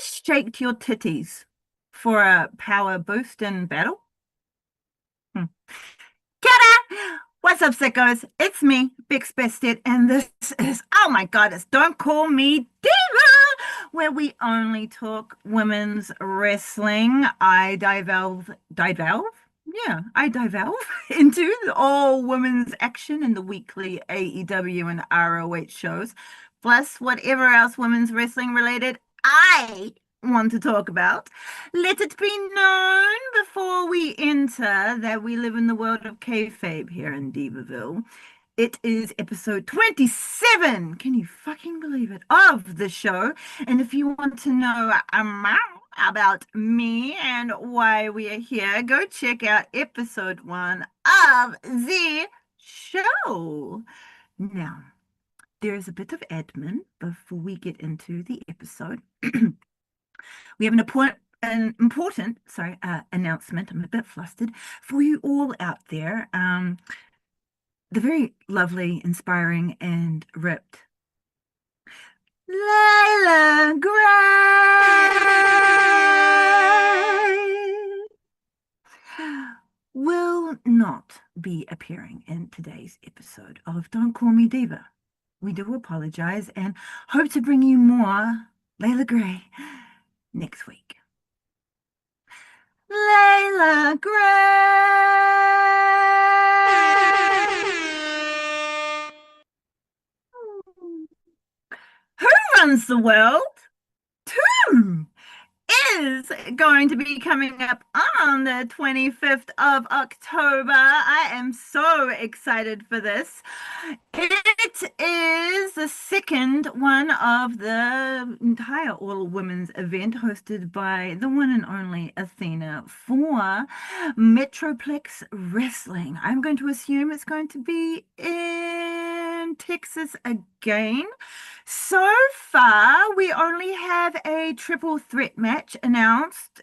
shaked your titties for a power boost in battle? Hmm. Kia! What's up, sickos? It's me, Bix Bested, and this is, oh my god, it's Don't Call Me Diva, where we only talk women's wrestling. I delve into all women's action in the weekly AEW and ROH shows, plus whatever else women's wrestling related I want to talk about. Let it be known before we enter that we live in the world of kayfabe here in Divaville. It is episode 27. Can you fucking believe it? Of the show. And if you want to know about me and why we are here, go check out episode 1 of the show. Now, there is a bit of admin before we get into the episode. We have an important announcement. I'm a bit flustered for you all out there. The very lovely, inspiring, and ripped Layla Gray will not be appearing in today's episode of Don't Call Me Diva. We do apologize and hope to bring you more Layla Gray next week. Layla Gray. Who runs the world? Two is going to be coming up on the 25th of October. I am so excited for this. It is the second one of the entire all women's event hosted by the one and only Athena for Metroplex Wrestling. I'm going to assume it's going to be in Texas again. So far, we only have a triple threat match announced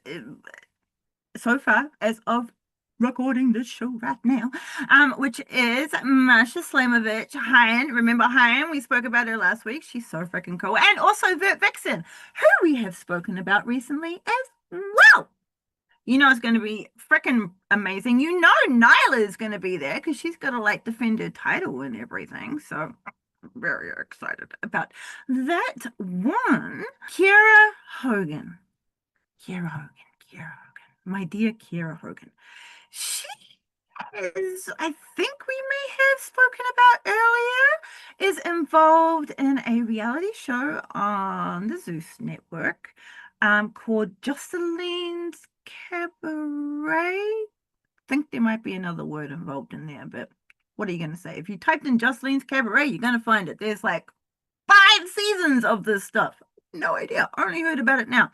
so far as of recording this show right now, which is Masha Slamovich, Hyan. Remember Hyan? We spoke about her last week. She's so freaking cool. And also Vert Vixen, who we have spoken about recently as well. You know it's going to be freaking amazing. You know Nyla is going to be there because she's got to like defend her title and everything. So I'm very excited about that one. Kiera Hogan. Kiera Hogan. Kiera Hogan. My dear Kiera Hogan. She is, I think we may have spoken about earlier, is involved in a reality show on the Zeus network called Jocelyn's Cabaret. I think there might be another word involved in there, but what are you going to say? If you typed in Jocelyn's Cabaret, you're going to find it. There's like 5 seasons of this stuff. No idea. Only heard about it now.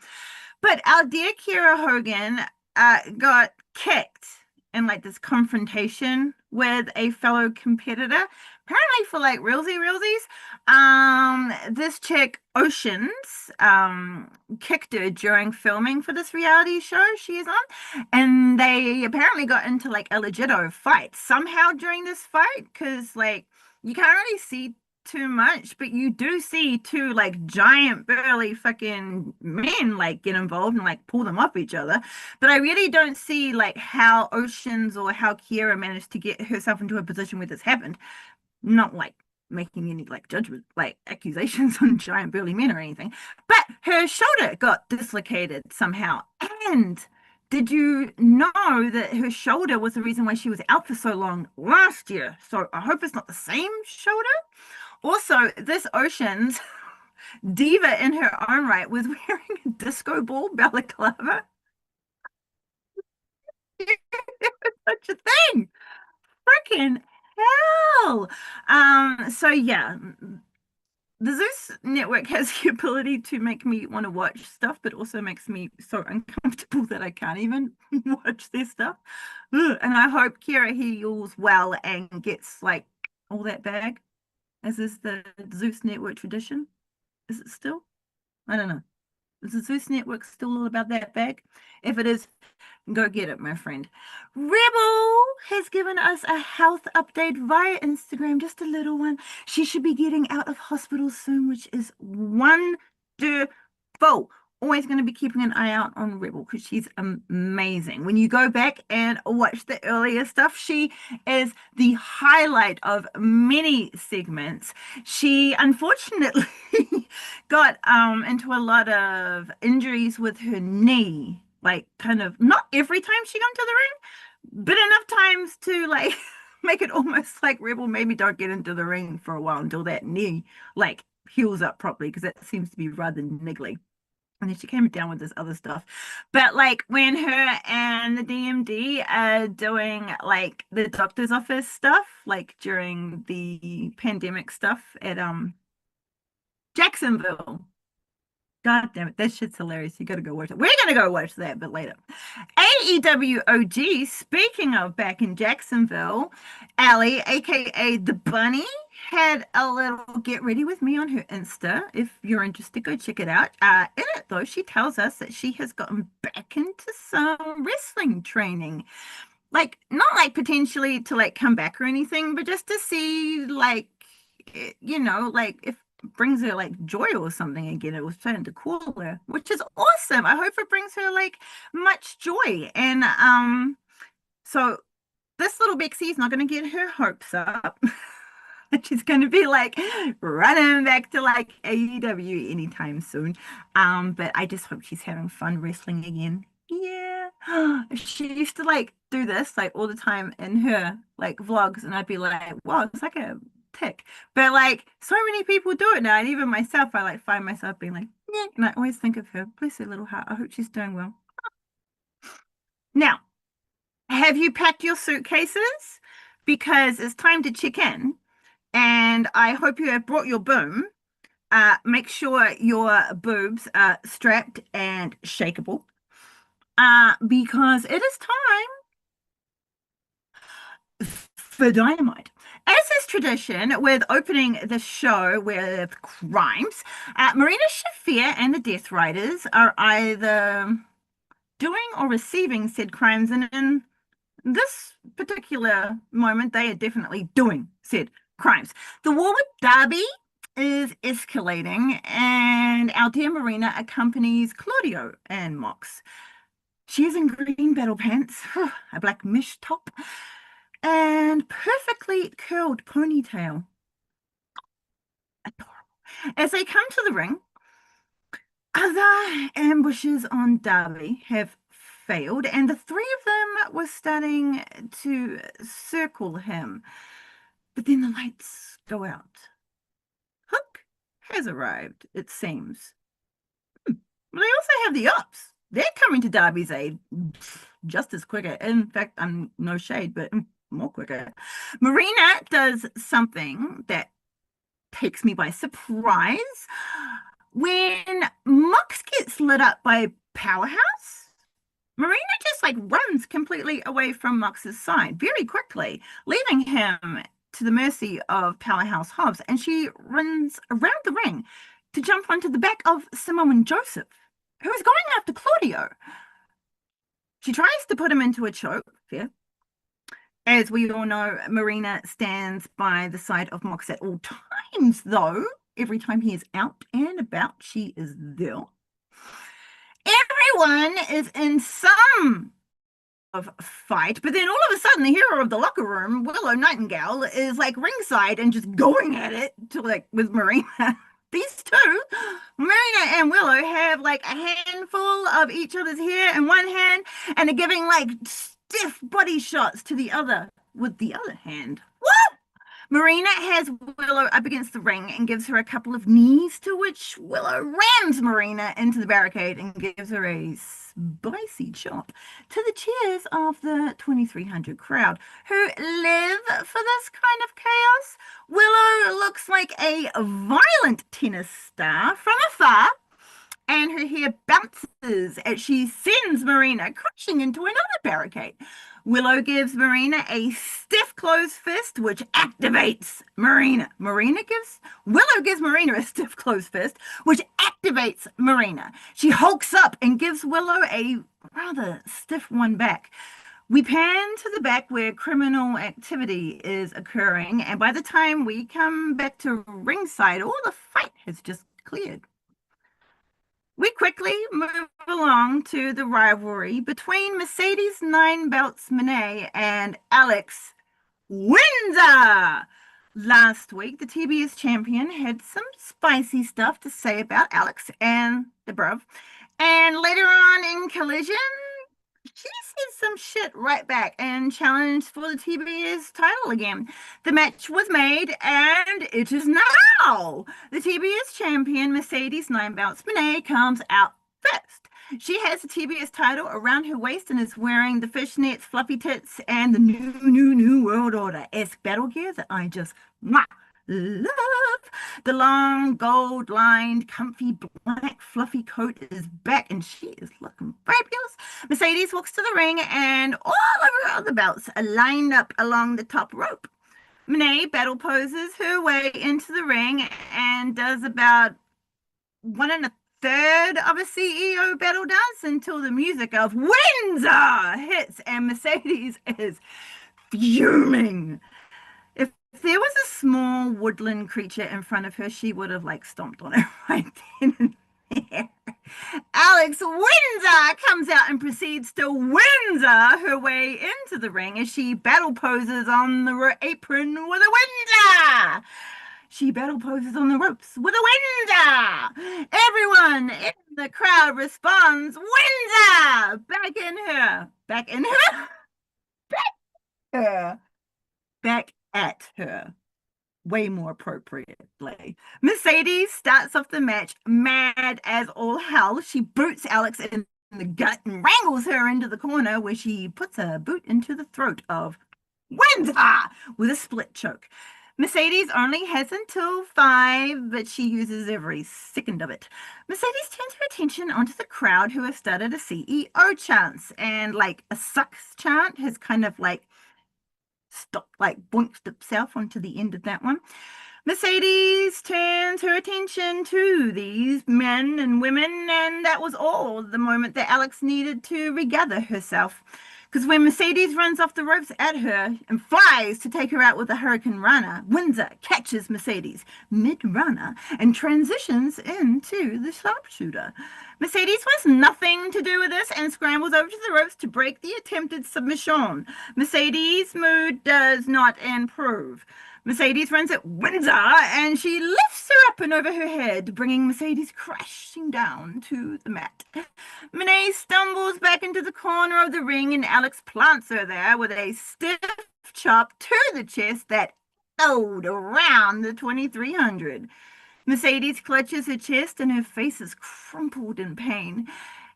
But our dear Kiera Hogan got kicked in like this confrontation with a fellow competitor, apparently for like realsies. This chick Oceans kicked her during filming for this reality show she is on, and they apparently got into like a legit fight somehow during this fight because like you can't really see too much, but you do see two like giant burly fucking men like get involved and like pull them off each other. But I really don't see like how Oceans or how Kiera managed to get herself into a position where this happened. Not like making any like judgment like accusations on giant burly men or anything. But her shoulder got dislocated somehow. And did you know that her shoulder was the reason why she was out for so long last year? So I hope it's not the same shoulder. Also, this Oceans diva in her own right was wearing a disco ball balaclava. Such a thing. Freaking hell. So yeah, the Zeus network has the ability to make me want to watch stuff, but also makes me so uncomfortable that I can't even watch their stuff. Ugh. And I hope Kiera heals well and gets like all that bag, as is the Zeus network tradition. Is it still? I don't know. Is the Zeus network still all about that bag? If it is, go get it, my friend. Rebel has given us a health update via Instagram, just a little one. She should be getting out of hospital soon, which is wonderful. always going to be keeping an eye out on Rebel because she's amazing. When you go back and watch the earlier stuff, she is the highlight of many segments. She unfortunately got into a lot of injuries with her knee, like kind of not every time she got into the ring, but enough times to like make it almost like Rebel maybe don't get into the ring for a while until that knee like heals up properly because it seems to be rather niggly. And then she came down with this other stuff. But like when her and the DMD are doing like the doctor's office stuff, like during the pandemic stuff at Jacksonville. God damn it, that shit's hilarious. You gotta go watch it. We're gonna go watch that, but later. AEW OG, speaking of back in Jacksonville, Allie, aka the Bunny, had a little get ready with me on her Insta. If you're interested, go check it out. In it though, she tells us that she has gotten back into some wrestling training. Like not like potentially to like come back or anything, but just to see like like if it brings her like joy or something again. It was trying to cool her, which is awesome. I hope it brings her like much joy. And so this little Bexy's not going to get her hopes up. She's going to be like running back to like AEW anytime soon. But I just hope she's having fun wrestling again. Yeah. She used to like do this like all the time in her like vlogs, and I'd be like, wow, it's like a tick. But like so many people do it now, and even myself, I like find myself being like, yeah, and I always think of her. Bless her little heart. I hope she's doing well. Now, have you packed your suitcases? Because it's time to check in, and I hope you have brought your boom. Make sure your boobs are strapped and shakeable. Because it is time for dynamite. As is tradition, with opening the show with crimes, Marina Shafir and the Death Riders are either doing or receiving said crimes, and in this particular moment, they are definitely doing said crimes. The war with Darby is escalating, and our dear Marina accompanies Claudio and Mox. She is in green battle pants, a black mesh top, and perfectly curled ponytail. Adorable. As they come to the ring, other ambushes on Darby have failed, and the three of them were starting to circle him. But then the lights go out. Hook has arrived, it seems. But they also have the Ups. They're coming to Darby's aid just as quicker. In fact, I'm no shade, but more quicker. Marina does something that takes me by surprise. When Mox gets lit up by Powerhouse, Marina just like runs completely away from Mox's side very quickly, leaving him to the mercy of Powerhouse Hobbs, and she runs around the ring to jump onto the back of Samoan Joseph, who is going after Claudio. She tries to put him into a choke. Yeah. As we all know, Marina stands by the side of Mox at all times, though. Every time he is out and about, she is there. Everyone is in some of fight, but then all of a sudden the hero of the locker room, Willow Nightingale, is like ringside and just going at it to like with Marina. These two, Marina and Willow, have like a handful of each other's hair in one hand and are giving like stiff body shots to the other with the other hand. What? Marina has Willow up against the ring and gives her a couple of knees, to which Willow rams Marina into the barricade and gives her a spicy chop to the cheers of the 2,300 crowd who live for this kind of chaos. Willow looks like a violent tennis star from afar, and her hair bounces as she sends Marina crashing into another barricade. Willow gives Marina a stiff closed fist, which activates Marina. Willow gives Marina a stiff closed fist, which activates Marina. She hulks up and gives Willow a rather stiff one back. We pan to the back where criminal activity is occurring, and by the time we come back to ringside, all the fight has just cleared. We quickly move along to the rivalry between Mercedes Nine Belts Monet and Alex Windsor. Last week, the TBS champion had some spicy stuff to say about Alex and the bruv. And later on in Collision, she said some shit right back and challenged for the TBS title again. The match was made, and it is now. The TBS champion, Mercedes Nine Bounce Monet, comes out first. She has the TBS title around her waist and is wearing the fishnets, fluffy tits, and the new world order-esque battle gear that I just mwah, love. The long gold-lined, comfy black fluffy coat is back, and she is looking fabulous. Mercedes walks to the ring, and all of her other belts are lined up along the top rope. Monet battle poses her way into the ring and does about 1 1/3 of a CEO battle dance until the music of Windsor hits, and Mercedes is fuming. If there was a small woodland creature in front of her, she would have like stomped on it right then and there. Alex Windsor comes out and proceeds to Windsor her way into the ring as she battle poses on the apron with a Windsor. She battle poses on the ropes with a Windsor. Everyone in the crowd responds, Windsor! Back in her. Back in her. Back her. Back at her. Way more appropriately. Mercedes starts off the match mad as all hell. She boots Alex in the gut and wrangles her into the corner where she puts a boot into the throat of Windsor with a split choke. Mercedes only has until 5, but she uses every second of it. Mercedes turns her attention onto the crowd who have started a CEO chant, and like a sucks chant has kind of like stopped, like boinked itself onto the end of that one. Mercedes turns her attention to these men and women, and that was all the moment that Alex needed to regather herself. Because when Mercedes runs off the ropes at her and flies to take her out with a Hurricane Rana, Windsor catches Mercedes mid-Rana and transitions into the sharpshooter. Mercedes wants nothing to do with this and scrambles over to the ropes to break the attempted submission. Mercedes' mood does not improve. Mercedes runs at Windsor and she lifts her up and over her head, bringing Mercedes crashing down to the mat. Monet stumbles back into the corner of the ring and Alex plants her there with a stiff chop to the chest that echoed around the 2300. Mercedes clutches her chest and her face is crumpled in pain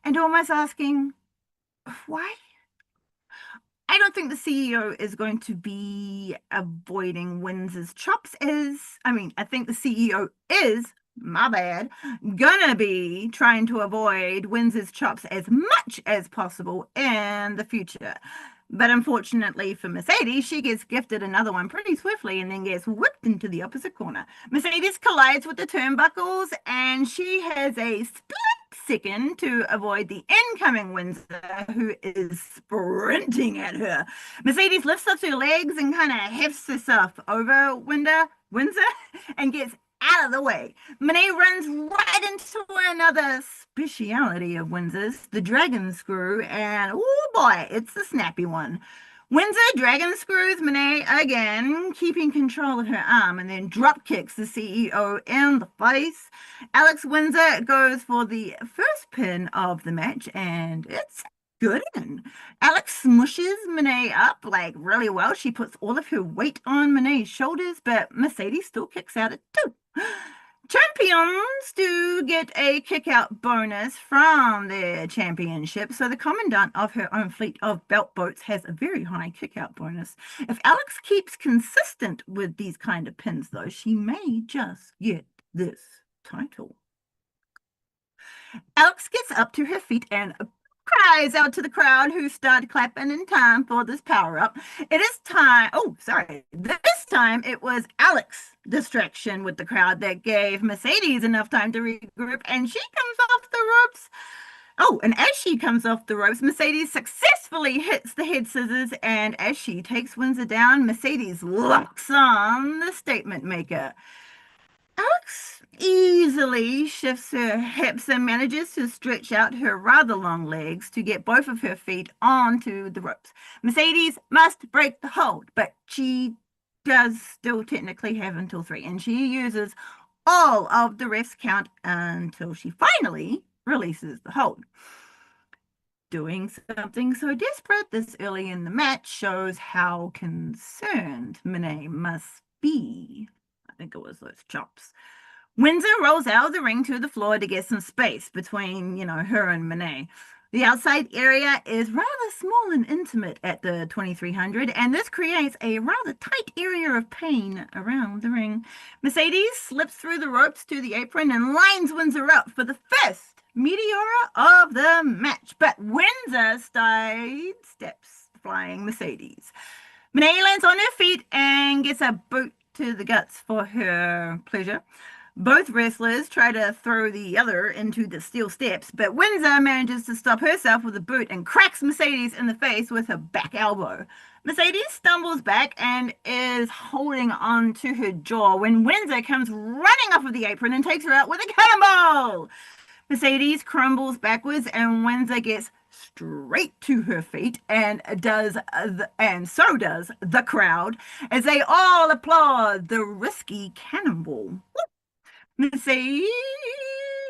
and almost asking, why? I don't think the CEO is going to be avoiding Windsor's chops I think the CEO is, my bad, gonna be trying to avoid Windsor's chops as much as possible in the future. But unfortunately for Mercedes, she gets gifted another one pretty swiftly and then gets whipped into the opposite corner. Mercedes collides with the turnbuckles and she has a split second to avoid the incoming Windsor, who is sprinting at her. Mercedes lifts up her legs and kind of hefts herself over Windsor and gets out of the way. Monet runs right into another speciality of Windsor's, the dragon screw, and oh boy, it's a snappy one. Windsor dragon screws Monet again, keeping control of her arm, and then drop kicks the CEO in the face. Alex Windsor goes for the first pin of the match, and it's good in. Alex smushes Monet up like really well. She puts all of her weight on Monet's shoulders, but Mercedes still kicks out at 2. Champions do get a kick-out bonus from their championship, so the commandant of her own fleet of belt boats has a very high kick-out bonus. If Alex keeps consistent with these kind of pins, though, she may just get this title. Alex gets up to her feet and cries out to the crowd, who start clapping in time for this power-up. It is time. Oh, sorry. This time it was Alex's distraction with the crowd that gave Mercedes enough time to regroup, and she comes off the ropes. Oh, and as she comes off the ropes, Mercedes successfully hits the head scissors, and as she takes Windsor down, Mercedes locks on the statement maker. Alex easily shifts her hips and manages to stretch out her rather long legs to get both of her feet onto the ropes. Mercedes must break the hold, but she does still technically have until three, and she uses all of the rest count until she finally releases the hold. Doing something so desperate this early in the match shows how concerned Monet must be. I think it was those chops. Windsor rolls out of the ring to the floor to get some space between, her and Monet. The outside area is rather small and intimate at the 2300, and this creates a rather tight area of pain around the ring. Mercedes slips through the ropes to the apron and lines Windsor up for the first meteora of the match, but Windsor sidesteps flying Mercedes. Monet lands on her feet and gets a boot to the guts for her pleasure. Both wrestlers try to throw the other into the steel steps, but Windsor manages to stop herself with a boot and cracks Mercedes in the face with a back elbow. Mercedes stumbles back and is holding on to her jaw when Windsor comes running off of the apron and takes her out with a cannonball. Mercedes crumbles backwards and Windsor gets straight to her feet and so does the crowd as they all applaud the risky cannonball. Mercedes,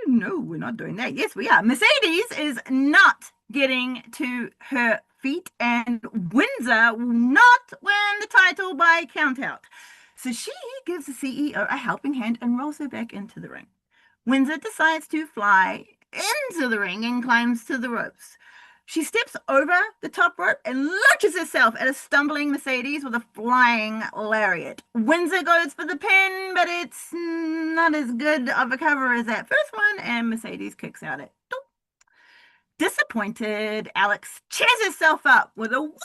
no, we're not doing that. Yes, we are. Mercedes is not getting to her feet, and Windsor will not win the title by countout. So she gives the CEO a helping hand and rolls her back into the ring. Windsor decides to fly into the ring and climbs to the ropes. She steps over the top rope and launches herself at a stumbling Mercedes with a flying lariat. Windsor goes for the pin, but it's not as good of a cover as that first one, and Mercedes kicks out at two. Disappointed, Alex cheers herself up with a Windsor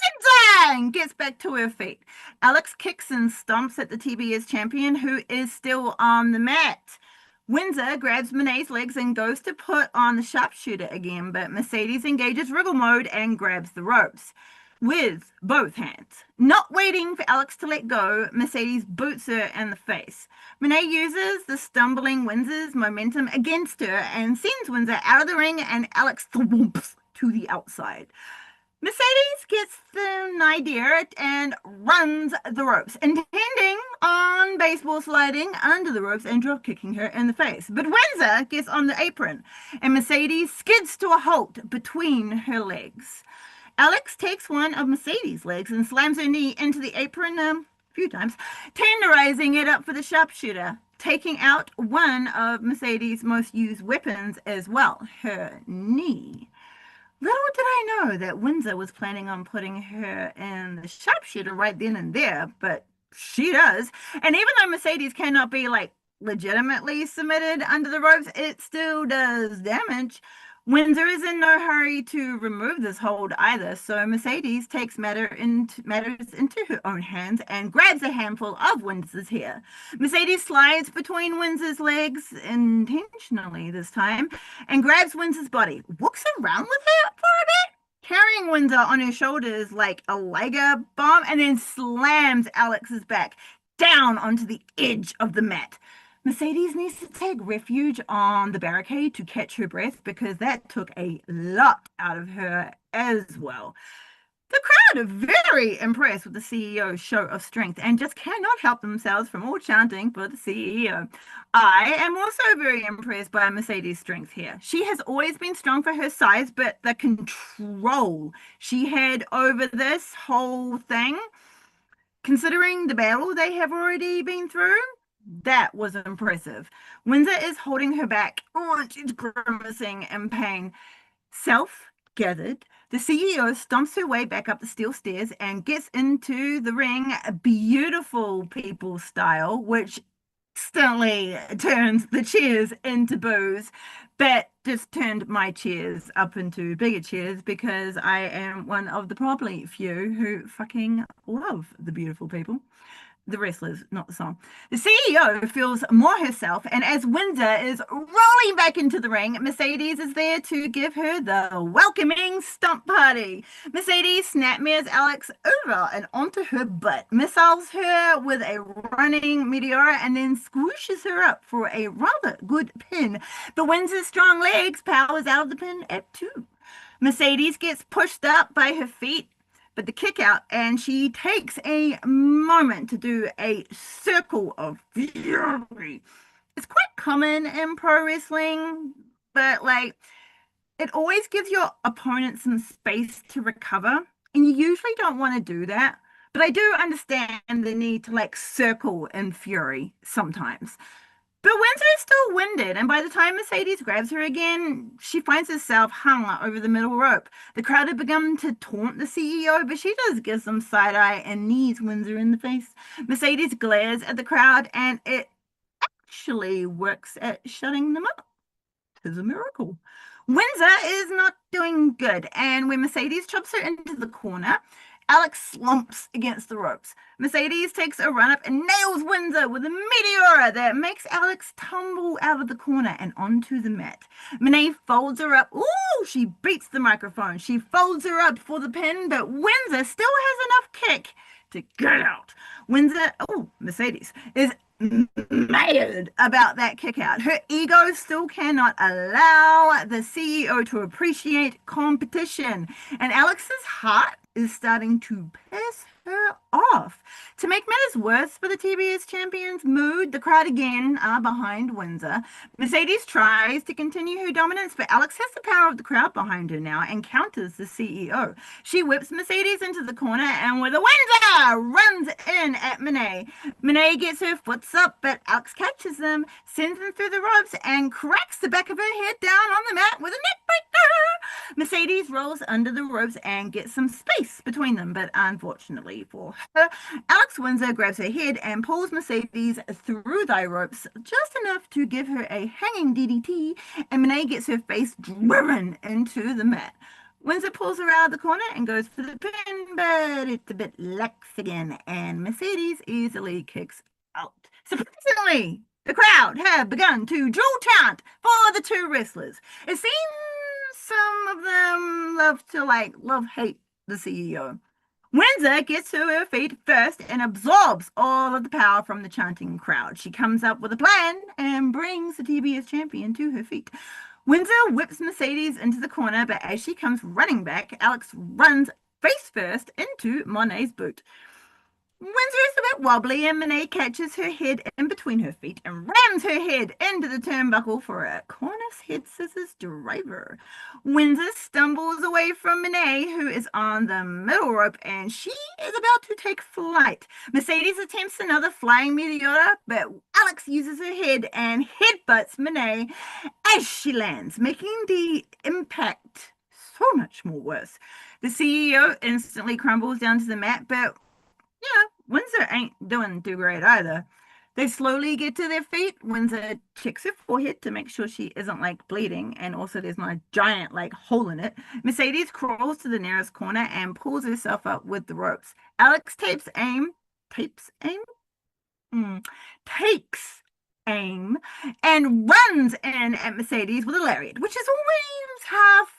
and gets back to her feet. Alex kicks and stomps at the TBS champion, who is still on the mat. Windsor grabs Monet's legs and goes to put on the sharpshooter again, but Mercedes engages wriggle mode and grabs the ropes with both hands. Not waiting for Alex to let go, Mercedes boots her in the face. Monet uses the stumbling Windsor's momentum against her and sends Windsor out of the ring, and Alex thwomps to the outside. Mercedes gets the idea and runs the ropes, intending on baseball sliding under the ropes and drop kicking her in the face. But Windsor gets on the apron, and Mercedes skids to a halt between her legs. Alex takes one of Mercedes' legs and slams her knee into the apron a few times, tenderizing it up for the sharpshooter, taking out one of Mercedes' most used weapons as well, her knee. Little did I know that Windsor was planning on putting her in the sharpshooter right then and there, but she does. And even though Mercedes cannot be legitimately submitted under the ropes, it still does damage. Windsor is in no hurry to remove this hold either, so Mercedes takes matters into her own hands and grabs a handful of Windsor's hair. Mercedes slides between Windsor's legs, intentionally this time, and grabs Windsor's body, walks around with her for a bit, carrying Windsor on her shoulders like a Liger bomb, and then slams Alex's back down onto the edge of the mat. Mercedes needs to take refuge on the barricade to catch her breath because that took a lot out of her as well. The crowd are very impressed with the CEO's show of strength and just cannot help themselves from all chanting for the CEO. I am also very impressed by Mercedes' strength here. She has always been strong for her size, but the control she had over this whole thing, considering the battle they have already been through, that was impressive. Windsor is holding her back. Oh, she's grimacing in pain. Self-gathered, the CEO stomps her way back up the steel stairs and gets into the ring, beautiful people style, which instantly turns the cheers into boos. But just turned my cheers up into bigger cheers because I am one of the probably few who fucking love the beautiful people. the wrestlers, not the song. The CEO feels more herself, and as Windsor is rolling back into the ring, Mercedes is there to give her the welcoming stomp party. Mercedes snapmares Alex over and onto her butt, missiles her with a running Meteora, and then squishes her up for a rather good pin. But Windsor's strong legs powers out of the pin at 2. Mercedes gets pushed up by her feet, but the kick out, and she takes a moment to do a circle of fury. It's quite common in pro wrestling, but like it always gives your opponent some space to recover, and you usually don't want to do that. But I do understand the need to like circle in fury sometimes. But Windsor is still winded, and by the time Mercedes grabs her again, she finds herself hung over the middle rope. The crowd had begun to taunt the CEO, but she does give some side eye and knees Windsor in the face. Mercedes glares at the crowd, and it actually works at shutting them up. Tis a miracle. Windsor is not doing good, and when Mercedes chops her into the corner, Alex slumps against the ropes. Mercedes takes a run up and nails Windsor with a Meteora that makes Alex tumble out of the corner and onto the mat. Monet folds her up. Ooh, she beats the microphone. She folds her up for the pin, but Windsor still has enough kick to get out. Windsor, oh, Mercedes, is mad about that kick out. Her ego still cannot allow the CEO to appreciate competition, and Alex's heart is starting to piss her off. To make matters worse for the TBS champion's mood, the crowd again are behind Windsor. Mercedes tries to continue her dominance, but Alex has the power of the crowd behind her now and counters the CEO. She whips Mercedes into the corner and with a Windsor runs in at Monet. Monet gets her foots up, but Alex catches them, sends them through the ropes, and cracks the back of her head down on the mat with a neck breaker. Mercedes rolls under the ropes and gets some space between them, but unfortunately for her, Alex Windsor grabs her head and pulls Mercedes through the ropes just enough to give her a hanging DDT, and Monet gets her face driven into the mat. Windsor pulls her out of the corner and goes for the pin, but it's a bit lax again, and Mercedes easily kicks out. Surprisingly, the crowd have begun to drill chant for the two wrestlers. It seems some of them love hate the CEO. Windsor gets to her feet first and absorbs all of the power from the chanting crowd. She comes up with a plan and brings the TBS champion to her feet. Windsor whips Mercedes into the corner, but as she comes running back, Alex runs face first into Monet's boot. Windsor is a bit wobbly, and Monet catches her head in between her feet and rams her head into the turnbuckle for a corner's head scissors driver. Windsor stumbles away from Monet, who is on the middle rope, and she is about to take flight. Mercedes attempts another flying Meteora, but Alex uses her head and headbutts Monet as she lands, making the impact so much more worse. The CEO instantly crumbles down to the mat, but Windsor ain't doing too great either. They slowly get to their feet. Windsor checks her forehead to make sure she isn't like bleeding, and also there's not a giant like hole in it. Mercedes crawls to the nearest corner and pulls herself up with the ropes. Alex takes aim and runs in at Mercedes with a lariat, which is always half,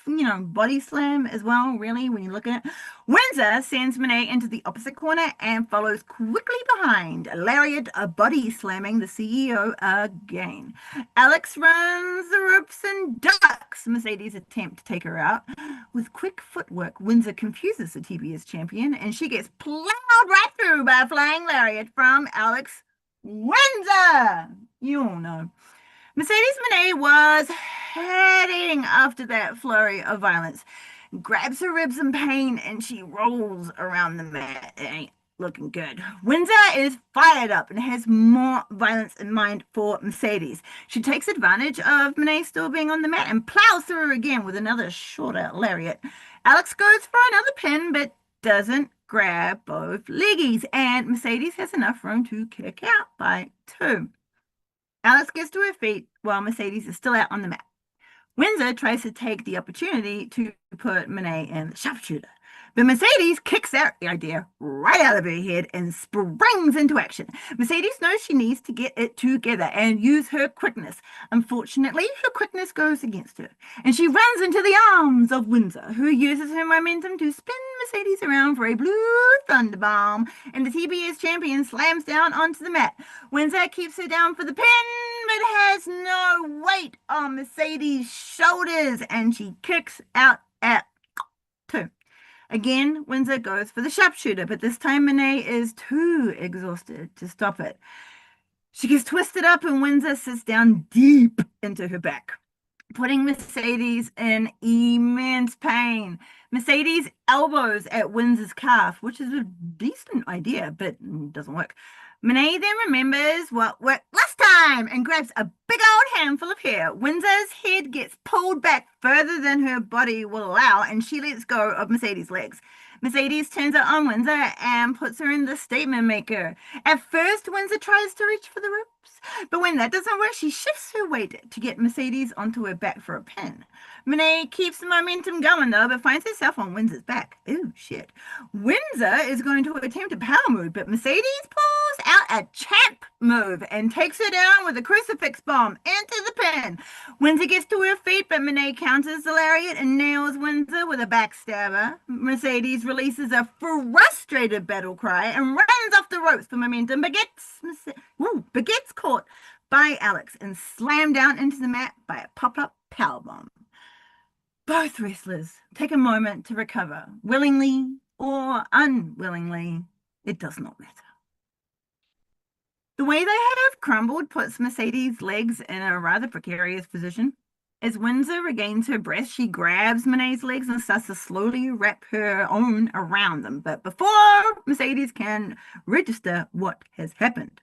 body slam as well, really, when you look at it. Windsor sends Monet into the opposite corner and follows quickly behind, lariat body slamming the CEO again. Alex runs the ropes and ducks Mercedes' attempt to take her out. With quick footwork, Windsor confuses the TBS champion, and she gets plowed right through by a flying lariat from Alex Windsor. You all know. Mercedes Monet was heading after that flurry of violence, grabs her ribs in pain, and she rolls around the mat. It ain't looking good. Windsor is fired up and has more violence in mind for Mercedes. She takes advantage of Monet still being on the mat and plows through her again with another shorter lariat. Alex goes for another pin, but doesn't grab both leggies, and Mercedes has enough room to kick out by 2. Alex gets to her feet while Mercedes is still out on the mat. Windsor tries to take the opportunity to put Monet in the sharpshooter. But Mercedes kicks that idea right out of her head and springs into action. Mercedes knows she needs to get it together and use her quickness. Unfortunately, her quickness goes against her, and she runs into the arms of Windsor, who uses her momentum to spin Mercedes around for a blue thunderbomb, and the TBS champion slams down onto the mat. Windsor keeps her down for the pin, but has no weight on Mercedes' shoulders, and she kicks out at 2. Again, Windsor goes for the sharpshooter, but this time Monet is too exhausted to stop it. She gets twisted up and Windsor sits down deep into her back, putting Mercedes in immense pain. Mercedes elbows at Windsor's calf, which is a decent idea, but doesn't work. Monet then remembers what worked last time and grabs a big old handful of hair. Windsor's head gets pulled back further than her body will allow, and she lets go of Mercedes' legs. Mercedes turns it on Windsor and puts her in the statement maker. At first, Windsor tries to reach for the ropes, but when that doesn't work, she shifts her weight to get Mercedes onto her back for a pin. Monet keeps the momentum going, though, but finds herself on Windsor's back. Ooh, shit. Windsor is going to attempt a power move, but Mercedes pulls out a champ move and takes her down with a crucifix bomb into the pin. Windsor gets to her feet, but Monet counters the lariat and nails Windsor with a backstabber. Mercedes releases a frustrated battle cry and runs off the ropes for momentum, but gets caught by Alex and slammed down into the mat by a pop-up powerbomb. Both wrestlers take a moment to recover, willingly or unwillingly, it does not matter. The way they have crumbled puts Mercedes' legs in a rather precarious position. As Windsor regains her breath, she grabs Monet's legs and starts to slowly wrap her own around them. But before Mercedes can register what has happened,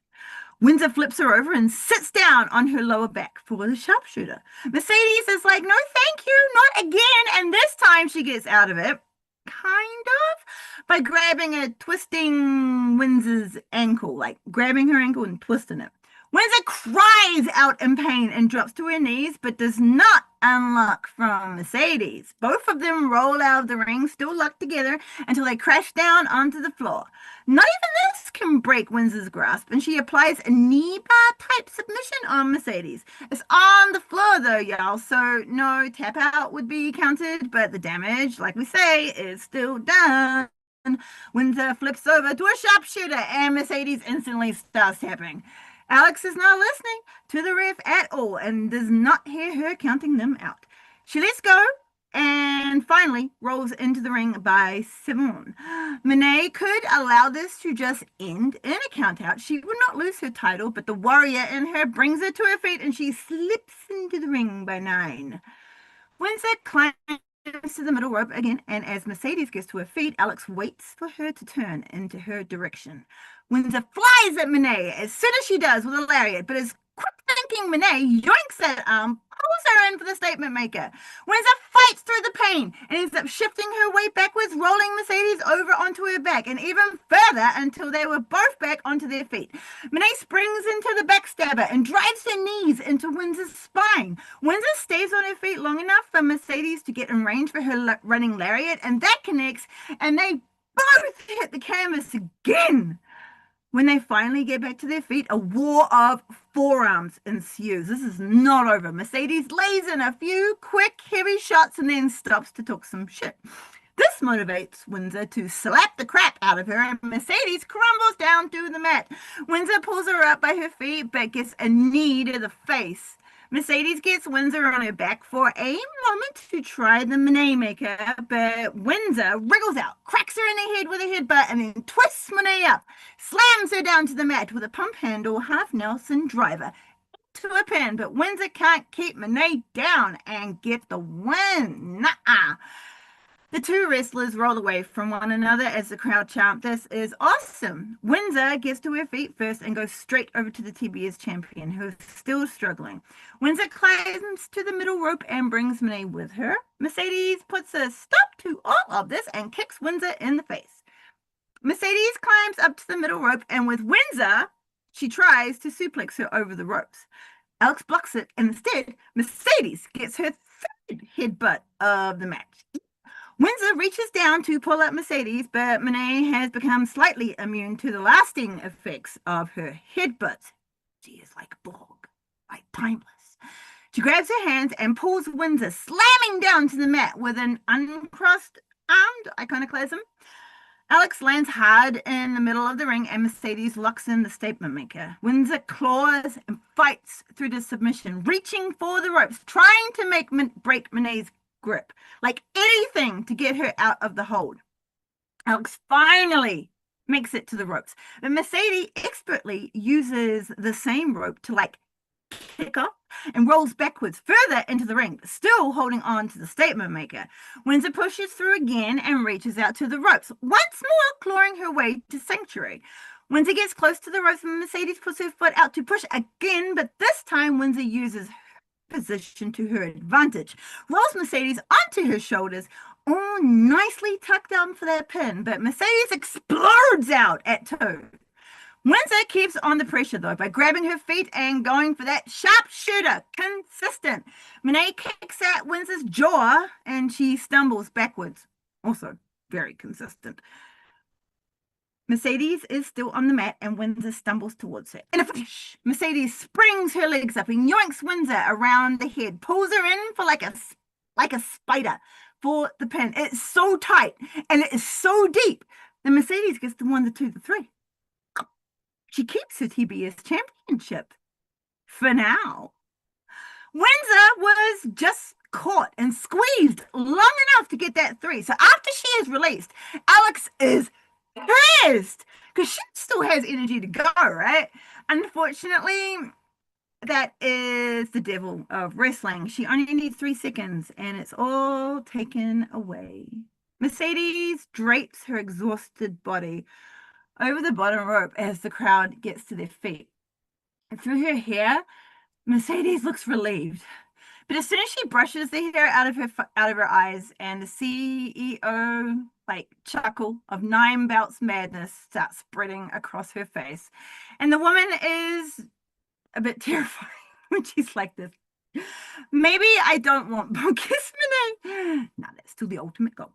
Windsor flips her over and sits down on her lower back for the sharpshooter. Mercedes is like, no, thank you, not again. And this time she gets out of it, kind of, by grabbing a twisting Windsor's ankle, like grabbing her ankle and twisting it. Windsor cries out in pain and drops to her knees, but does not unlock from Mercedes. Both of them roll out of the ring, still locked together, until they crash down onto the floor. Not even this can break Windsor's grasp, and she applies a knee bar type submission on Mercedes. It's on the floor though, y'all, so no tap out would be counted, but the damage, like we say, is still done. Windsor flips over to a sharpshooter, and Mercedes instantly starts tapping. Alex is not listening to the ref at all and does not hear her counting them out. She lets go and finally rolls into the ring by Simone. Monet could allow this to just end in a count out. She would not lose her title, but the warrior in her brings her to her feet and she slips into the ring by 9. Windsor climbs to the middle rope again, and as Mercedes gets to her feet, Alex waits for her to turn into her direction. Windsor flies at Monet as soon as she does with a lariat, but as quick-thinking Monet yoinks that arm, pulls her in for the statement maker. Windsor fights through the pain and ends up shifting her weight backwards, rolling Mercedes over onto her back, and even further until they were both back onto their feet. Monet springs into the backstabber and drives her knees into Windsor's spine. Windsor stays on her feet long enough for Mercedes to get in range for her running lariat, and that connects, and they both hit the canvas again. When they finally get back to their feet, a war of forearms ensues. This is not over. Mercedes lays in a few quick, heavy shots and then stops to talk some shit. This motivates Windsor to slap the crap out of her, and Mercedes crumbles down to the mat. Windsor pulls her up by her feet, but gets a knee to the face. Mercedes gets Windsor on her back for a moment to try the Monet maker, but Windsor wriggles out, cracks her in the head with a headbutt, and then twists Monet up, slams her down to the mat with a pump handle half Nelson driver to a pin, but Windsor can't keep Monet down and get the win. Nuh-uh. The two wrestlers roll away from one another as the crowd chant, "This is awesome." Windsor gets to her feet first and goes straight over to the TBS champion, who is still struggling. Windsor climbs to the middle rope and brings Monet with her. Mercedes puts a stop to all of this and kicks Windsor in the face. Mercedes climbs up to the middle rope, and with Windsor, she tries to suplex her over the ropes. Alex blocks it, and instead, Mercedes gets her headbutt of the match. Windsor reaches down to pull up Mercedes, but Monet has become slightly immune to the lasting effects of her headbutt. She is like Borg, like timeless. She grabs her hands and pulls Windsor, slamming down to the mat with an uncrossed armed iconoclasm. Alex lands hard in the middle of the ring, and Mercedes locks in the statement maker. Windsor claws and fights through the submission, reaching for the ropes, trying to break Monet's grip, like anything to get her out of the hold. Alex finally makes it to the ropes, but Mercedes expertly uses the same rope to kick off and rolls backwards further into the ring, still holding on to the statement maker. Windsor pushes through again and reaches out to the ropes, once more clawing her way to Sanctuary. Windsor gets close to the ropes and Mercedes puts her foot out to push again, but this time Windsor uses her position to her advantage, rolls Mercedes onto her shoulders, all nicely tucked down for that pin, but Mercedes explodes out at two. Windsor keeps on the pressure, though, by grabbing her feet and going for that sharpshooter. Consistent. Monet kicks at Windsor's jaw, and she stumbles backwards. Also very consistent. Mercedes is still on the mat, and Windsor stumbles towards her. In a flash, Mercedes springs her legs up and yoinks Windsor around the head, pulls her in for like a spider for the pin. It's so tight, and it is so deep. And Mercedes gets the 1, the 2, the 3. She keeps her TBS championship for now. Windsor was just caught and squeezed long enough to get that 3. So after she is released, Alex is pissed because she still has energy to go, right? Unfortunately, that is the devil of wrestling. She only needs 3 seconds and it's all taken away. Mercedes drapes her exhausted body over the bottom rope as the crowd gets to their feet. And through her hair, Mercedes looks relieved. But as soon as she brushes the hair out of her eyes, and the CEO chuckle of 9 belts madness starts spreading across her face, and the woman is a bit terrified when she's like this. Maybe I don't want Bonkiss Monet. No, that's still the ultimate goal.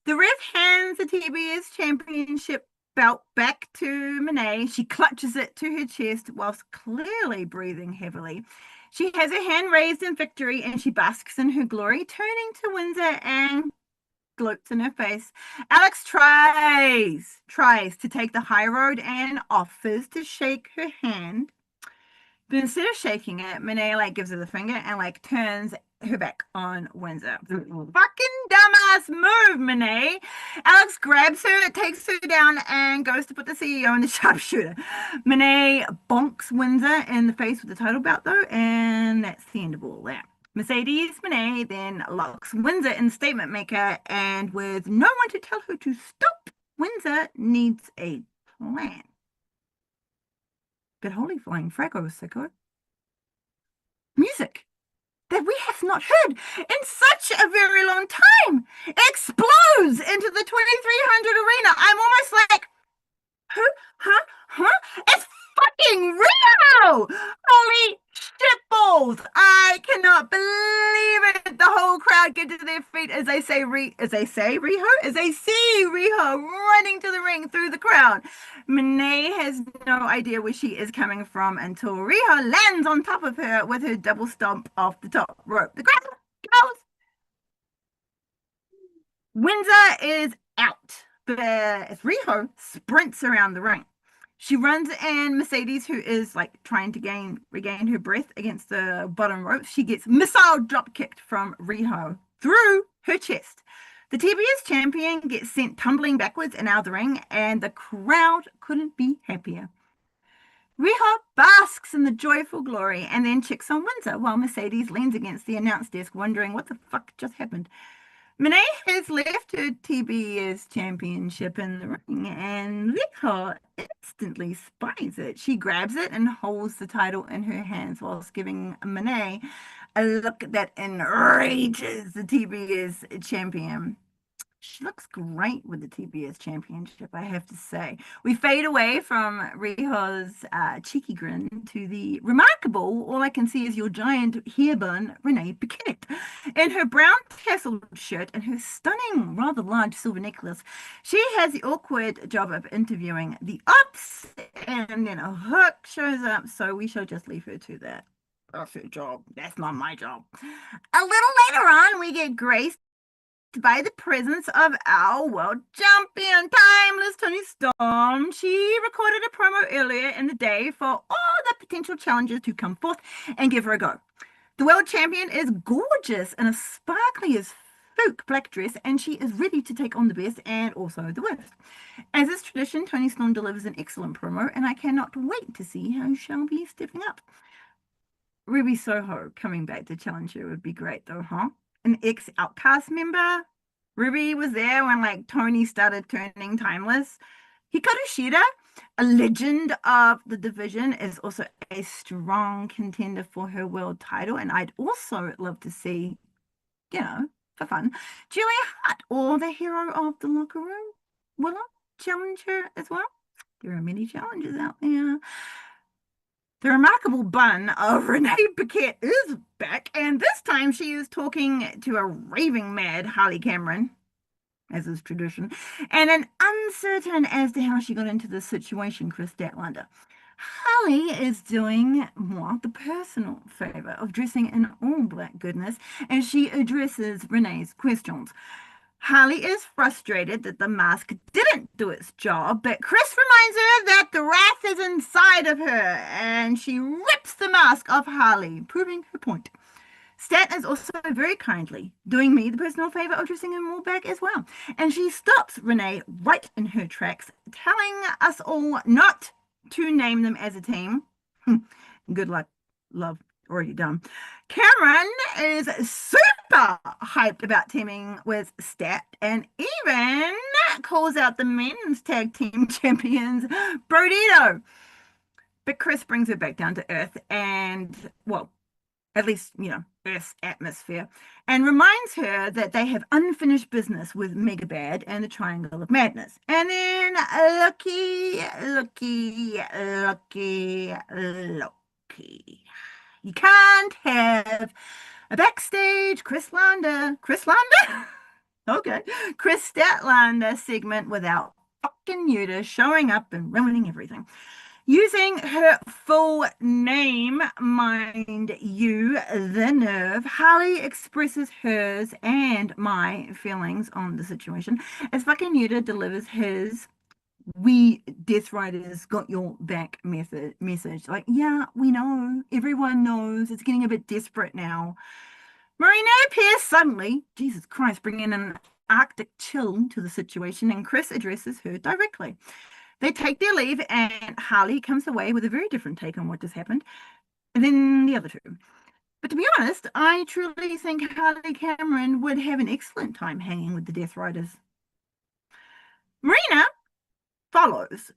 The ref hands the TBS championship belt back to Monet. She clutches it to her chest whilst clearly breathing heavily. She has her hand raised in victory and she basks in her glory, turning to Windsor and gloats in her face. Alex tries to take the high road and offers to shake her hand. But instead of shaking it, Monet gives her the finger and turns her back on Windsor. Fucking dumbass move, Monet. Alex grabs her, takes her down, and goes to put the CEO in the sharpshooter. Monet bonks Windsor in the face with the title belt, though, and that's the end of all that. Mercedes Monet then locks Windsor in the statement maker, and with no one to tell her to stop, Windsor needs a plan. But holy flying fragos, Sicko. Music that we have not heard in such a very long time explodes into the 2300 arena. I'm almost like, huh? It's fucking Rio! Holy shitballs! I cannot believe it. The whole crowd get to their feet as they see Riho running to the ring through the crowd. Monet has no idea where she is coming from until Riho lands on top of her with her double stomp off the top rope. The crowd goes. Windsor is out, but as Riho sprints around the ring, she runs, and Mercedes, who is trying to regain her breath against the bottom rope, she gets missile drop kicked from Riho through her chest. The TBS champion gets sent tumbling backwards and out of the ring, and the crowd couldn't be happier. Riho basks in the joyful glory and then checks on Windsor while Mercedes leans against the announce desk wondering what the fuck just happened. Monet has left her TBS championship in the ring, and Riho instantly spies it. She grabs it and holds the title in her hands whilst giving Monet a look that enrages the TBS champion. She looks great with the TBS championship, I have to say. We fade away from Riho's cheeky grin to the remarkable, all I can see is your giant hair bun, Renee Paquette. In her brown tasseled shirt and her stunning, rather large silver necklace, she has the awkward job of interviewing the ops, and then a hook shows up, so we shall just leave her to that. That's her job. That's not my job. A little later on, we get Grace by the presence of our world champion, timeless Tony Storm. She recorded a promo earlier in the day for all the potential challengers to come forth and give her a go. The world champion is gorgeous in a sparkly as folk black dress, and she is ready to take on the best and also the worst. As is tradition, Tony Storm delivers an excellent promo, and I cannot wait to see how she'll be stepping up. Ruby Soho coming back to challenge her would be great, though, huh? An ex-Outcast member. Ruby was there when like Tony started turning timeless. Hikaru Shida, a legend of the division, is also a strong contender for her world title, and I'd also love to see, for fun, Julia Hart or the hero of the locker room, Willow, challenge her as well. There are many challenges out there. The remarkable bun of Renee Paquette is back, and this time she is talking to a raving mad Harley Cameron, as is tradition, and an uncertain as to how she got into this situation, Chris Statlander. Harley is doing more the personal favor of dressing in all black goodness as she addresses Renee's questions. Harley is frustrated that the mask didn't do its job, but Chris reminds her that the wrath is inside of her, and she rips the mask off Harley, proving her point. Stat is also very kindly doing me the personal favor of dressing in more back as well. And she stops Renee right in her tracks, telling us all not to name them as a team. Good luck, love, already done. Cameron is super hyped about teaming with Stat and even calls out the men's tag team champions, Brodito. But Chris brings her back down to earth and, well, at least, Earth's atmosphere, and reminds her that they have unfinished business with Megabad and the Triangle of Madness. And then looky. You can't have a backstage Chris Statlander okay, Chris Statlander segment without fucking Yuta showing up and ruining everything. Using her full name, mind you, the nerve, Harley expresses hers and my feelings on the situation as fucking Yuta delivers his "we Death Riders got your back" message. Like, yeah, we know, everyone knows, it's getting a bit desperate now. Marina appears suddenly, Jesus Christ, bringing an Arctic chill to the situation, and Chris addresses her directly. They take their leave, and Harley comes away with a very different take on what just happened than the other two. But to be honest, I truly think Harley Cameron would have an excellent time hanging with the Death Riders. Marina follows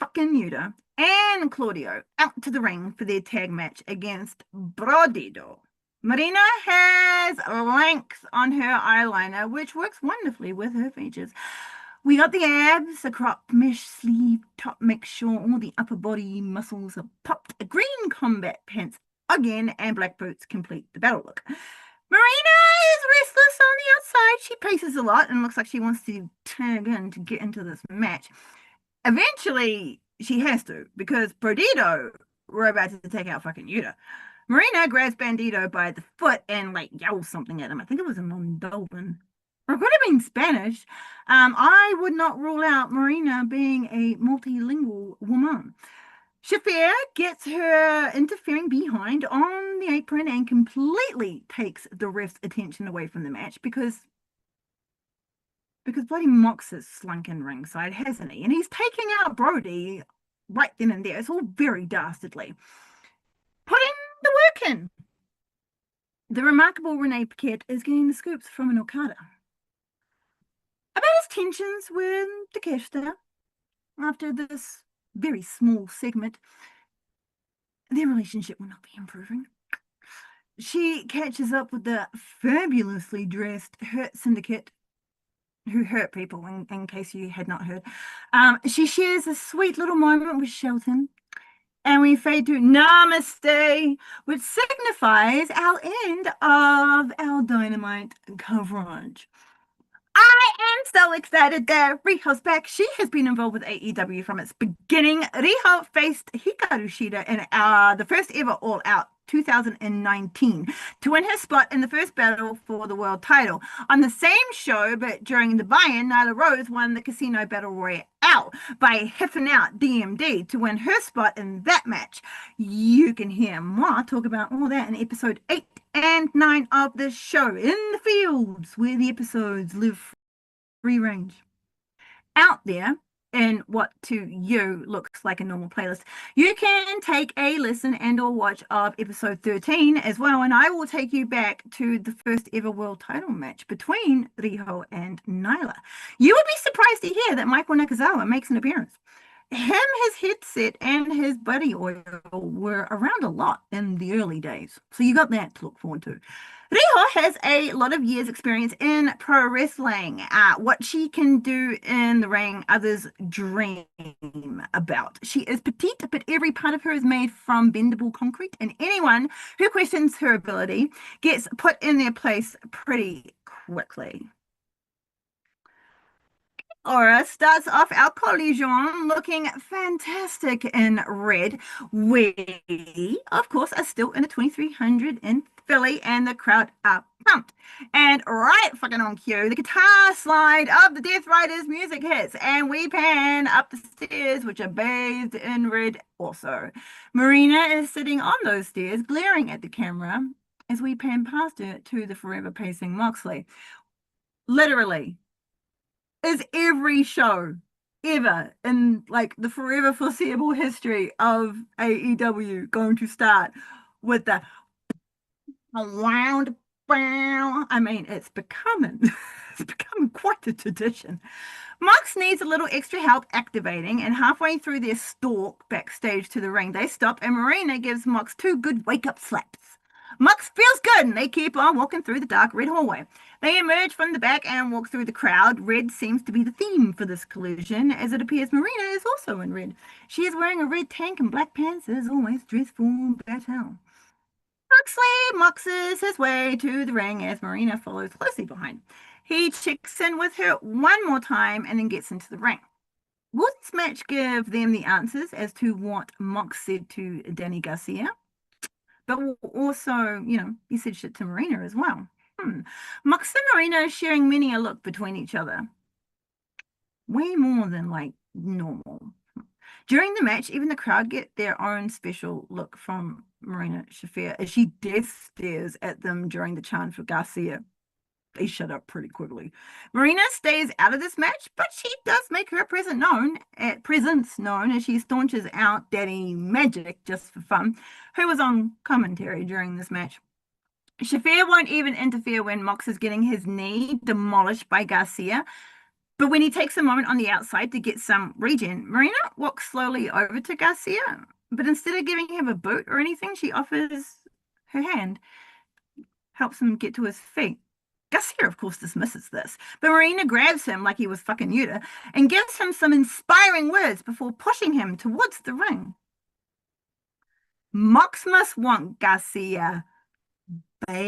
fucking Yuta and Claudio out to the ring for their tag match against Brodido. Marina has length on her eyeliner, which works wonderfully with her features. We got the abs, a crop mesh sleeve top makes sure all the upper body muscles are popped, a green combat pants again, and black boots complete the battle look. Marina is restless on the outside. She paces a lot and looks like she wants to tag in to get into this match. Eventually, she has to, because Brodito were about to take out fucking Yuta. Marina grabs Bandito by the foot and like yells something at him. I think it was in Moldovan. Or it could have been Spanish. I would not rule out Marina being a multilingual woman. Shafir gets her interfering behind on the apron and completely takes the ref's attention away from the match because bloody Mox has slunk in ringside, hasn't he? And he's taking out Brody right then and there. It's all very dastardly. Putting the work in. The remarkable Renee Paquette is getting the scoops from an Okada about his tensions with Takeshita after this very small segment. Their relationship will not be improving. She catches up with the fabulously dressed Hurt Syndicate who hurt people, in case you had not heard. She shares a sweet little moment with Shelton, and we fade to Namaste, which signifies our end of our Dynamite coverage. I am so excited that Riho's back. She has been involved with AEW from its beginning. Riho faced Hikaru Shida in the first ever All Out 2019 to win her spot in the first battle for the world title. On the same show, but during the buy-in, Nyla Rose won the Casino Battle Royale by hiffing out DMD to win her spot in that match. You can hear more talk about all that in episode 8 and 9 of the show, In the Fields, where the episodes live free range. Out there in what to you looks like a normal playlist, you can take a listen and or watch of episode 13 as well, and I will take you back to the first ever world title match between Riho and Nyla. You would be surprised to hear that Michael Nakazawa makes an appearance. Him, his headset, and his buddy oil were around a lot in the early days, so you got that to look forward to. Riho has a lot of years experience in pro wrestling. What she can do in the ring, others dream about. She is petite, but every part of her is made from bendable concrete, and anyone who questions her ability gets put in their place pretty quickly. Aura starts off our collision looking fantastic in red. We, of course, are still in the 2300 in Philly, and the crowd are pumped. And right fucking on cue, the guitar slide of the Death Riders music hits, and we pan up the stairs, which are bathed in red also. Marina is sitting on those stairs, glaring at the camera as we pan past her to the forever pacing Moxley. Literally, is every show ever in like the forever foreseeable history of AEW going to start with the around? I mean, it's becoming it's becoming quite a tradition. Mox needs a little extra help activating, and halfway through their stalk backstage to the ring, they stop, and Marina gives Mox two good wake-up slaps. Mox feels good, and they keep on walking through the dark red hallway. They emerge from the back and walk through the crowd. Red seems to be the theme for this collision, as it appears Marina is also in red. She is wearing a red tank and black pants, as always, dressed for battle. Moxley moxes his way to the ring as Marina follows closely behind. He checks in with her one more time and then gets into the ring. Will this match give them the answers as to what Mox said to Danny Garcia? But also, he said shit to Marina as well. Mox and Marina sharing many a look between each other. Way more than like normal. During the match, even the crowd get their own special look from Marina Shafir as she death stares at them during the chant for Garcia. They shut up pretty quickly. Marina stays out of this match, but she does make her presence known as she staunches out Daddy Magic just for fun, who was on commentary during this match. Shafir won't even interfere when Mox is getting his knee demolished by Garcia. But when he takes a moment on the outside to get some regen, Marina walks slowly over to Garcia. But instead of giving him a boot or anything, she offers her hand, helps him get to his feet. Garcia, of course, dismisses this, but Marina grabs him like he was fucking Yuta and gives him some inspiring words before pushing him towards the ring. Mox must want Garcia bad.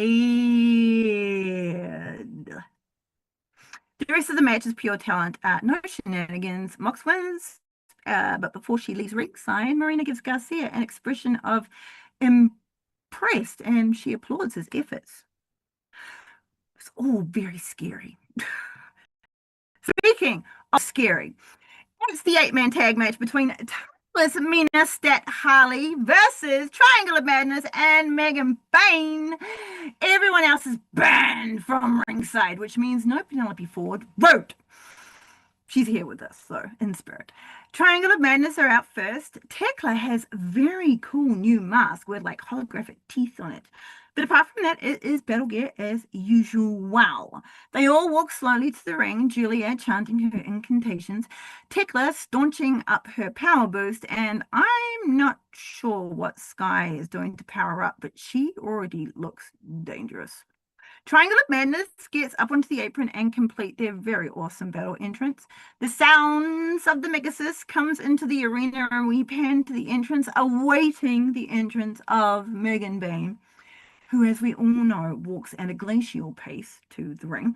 The rest of the match is pure talent, no shenanigans. Mox wins, but before she leaves ringside, Marina gives Garcia an expression of impressed, and she applauds his efforts. It's all very scary. Speaking of scary, it's the 8-man tag match between Mina Stat Harley versus Triangle of Madness and Megan Bayne. Everyone else is banned from ringside, which means no Penelope Ford. Road. She's here with us, so in spirit. Triangle of Madness are out first. Tekla has very cool new mask with like holographic teeth on it. But apart from that, it is battle gear as usual. Wow. They all walk slowly to the ring, Julia chanting her incantations, Tekla staunching up her power boost, and I'm not sure what Sky is doing to power up, but she already looks dangerous. Triangle of Madness gets up onto the apron and complete their very awesome battle entrance. The sounds of the Megasis comes into the arena and we pan to the entrance, awaiting the entrance of Megan Bayne, who, as we all know, walks at a glacial pace to the ring.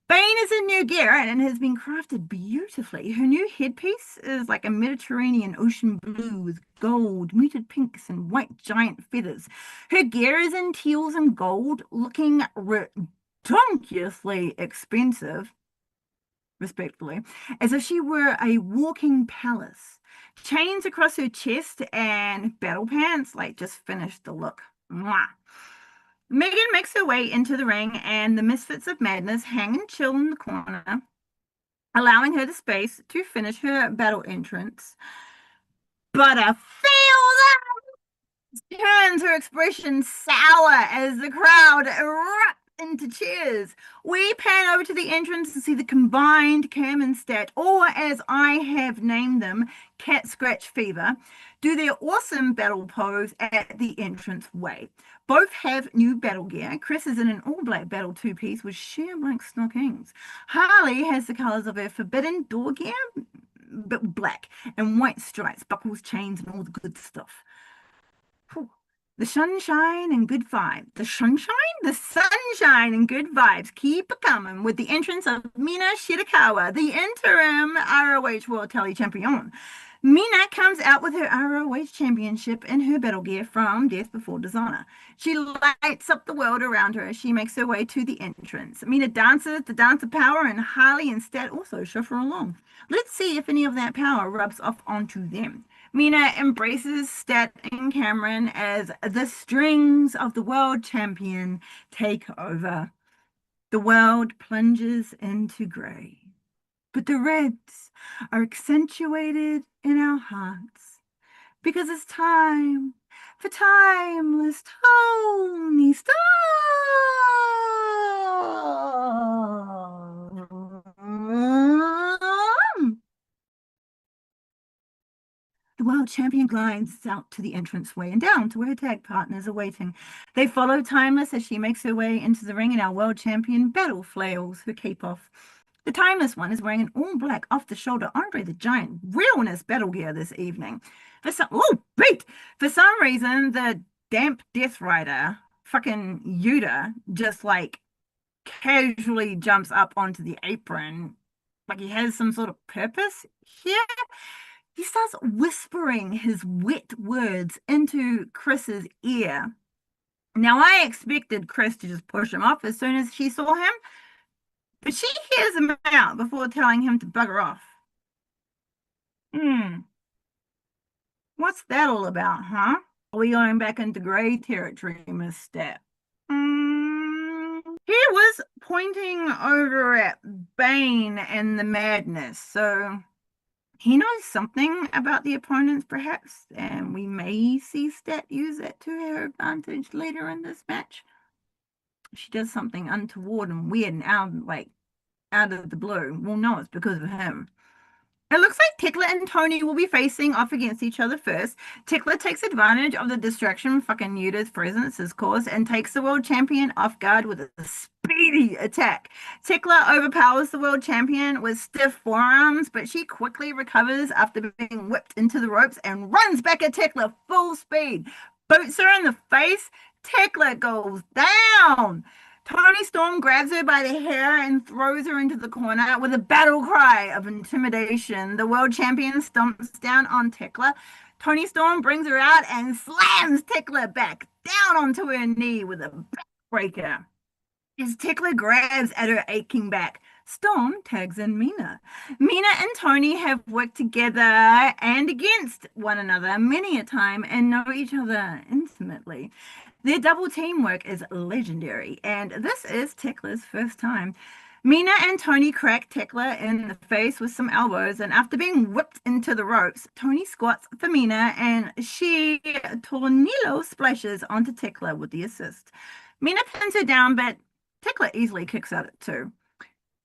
Bane is in new gear and has been crafted beautifully. Her new headpiece is like a Mediterranean ocean blue with gold, muted pinks, and white giant feathers. Her gear is in teals and gold, looking ridiculously expensive, respectfully, as if she were a walking palace. Chains across her chest and battle pants, like, just finished the look. Mwah. Megan makes her way into the ring, and the Misfits of Madness hang and chill in the corner, allowing her the space to finish her battle entrance. But a failed turns, her expression sour as the crowd erupts into cheers. We pan over to the entrance and see the combined Cam and Stat, or as I have named them, Cat Scratch Fever, do their awesome battle pose at the entrance way. Both have new battle gear. Chris is in an all-black battle two-piece with sheer black stockings. Harley has the colors of her forbidden door gear, but black, and white stripes, buckles, chains, and all the good stuff. Whew. The sunshine and good vibes. The sunshine and good vibes keep coming with the entrance of Mina Shirakawa, the interim ROH World Tele Champion. Mina comes out with her ROH Championship in her battle gear from Death Before Dishonor. She lights up the world around her as she makes her way to the entrance. Mina dances the dance of power, and Harley and Stat also shuffle along. Let's see if any of that power rubs off onto them. Mina embraces Stat and Cameron as the strings of the world champion take over. The world plunges into grey, but the reds are accentuated in our hearts because it's time for timeless Tony Storm. The world champion glides out to the entranceway and down to where her tag partners are waiting. They follow Timeless as she makes her way into the ring, and our world champion battle flails her cape off. The Timeless one is wearing an all-black off-the-shoulder Andre the Giant realness battle gear this evening. For some reason, the damp Death Rider, fucking Yuta, just like casually jumps up onto the apron like he has some sort of purpose here. He starts whispering his wet words into Chris's ear. Now, I expected Chris to just push him off as soon as she saw him, but she hears him out before telling him to bugger off. What's that all about, huh? Are we going back into grey territory, Miss Stat? He was pointing over at Bane and the Madness, so he knows something about the opponents, perhaps, and we may see Stat use that to her advantage later in this match. She does something untoward and weird and out of the blue. We'll know it's because of him. It looks like Tekla and Tony will be facing off against each other first. Tekla takes advantage of the distraction fucking Yuta's presence has caused and takes the world champion off guard with a speedy attack. Tekla overpowers the world champion with stiff forearms, but she quickly recovers after being whipped into the ropes and runs back at Tekla full speed. Boots her in the face. Tekla goes down. Tony Storm grabs her by the hair and throws her into the corner with a battle cry of intimidation. The world champion stomps down on Tekla. Tony Storm brings her out and slams Tekla back down onto her knee with a backbreaker. As Tekla grabs at her aching back, Storm tags in Mina. Mina and Tony have worked together and against one another many a time and know each other intimately. Their double teamwork is legendary, and this is Tekla's first time. Mina and Tony crack Tekla in the face with some elbows, and after being whipped into the ropes, Tony squats for Mina, and she tornillo splashes onto Tekla with the assist. Mina pins her down, but Tekla easily kicks out at two.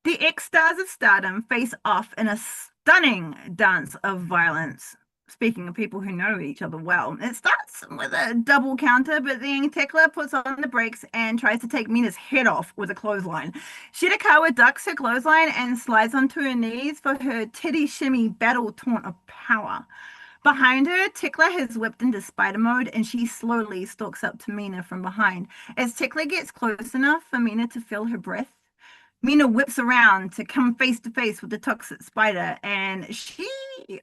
The ex-stars of Stardom face off in a stunning dance of violence. speaking of people who know each other well, it starts with a double counter, but then Tekla puts on the brakes and tries to take Mina's head off with a clothesline. Shirakawa ducks her clothesline and slides onto her knees for her titty shimmy battle taunt of power. Behind her, Tickler has whipped into spider mode and she slowly stalks up to Mina from behind. As Tickler gets close enough for Mina to feel her breath, Mina whips around to come face to face with the toxic spider and she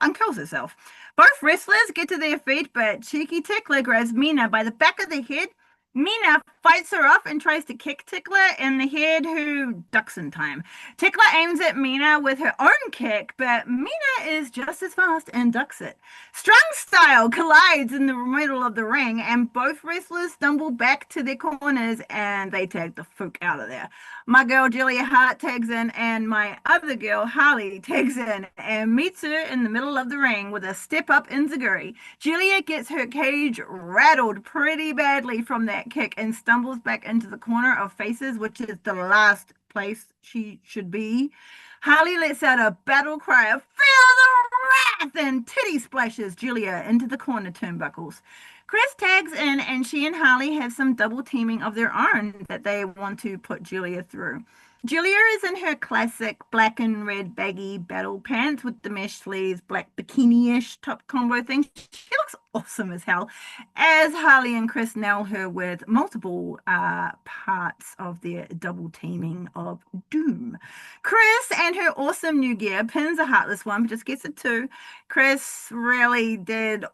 uncurls herself. Both wrestlers get to their feet, but Cheeky Tickler grabs Mina by the back of the head. Mina fights her off and tries to kick Tickler in the head, who ducks in time. Tickler aims at Mina with her own kick, but Mina is just as fast and ducks it. Strong Style collides in the middle of the ring, and both wrestlers stumble back to their corners and they tag the fook out of there. My girl Julia Hart tags in, and my other girl Harley tags in and meets her in the middle of the ring with a step up enziguri. Julia gets her cage rattled pretty badly from that kick and stumbles back into the corner of faces, which is the last place she should be. Harley lets out a battle cry of "Feel the wrath!" and titty splashes Julia into the corner turnbuckles. Chris tags in, and she and Harley have some double teaming of their own that they want to put Julia through. Julia is in her classic black and red baggy battle pants with the mesh sleeves, black bikini-ish top combo thing. She looks awesome as hell, as Harley and Chris nail her with multiple parts of their double teaming of doom. Chris and her awesome new gear pins a Heartless One, but just gets it too. Chris really did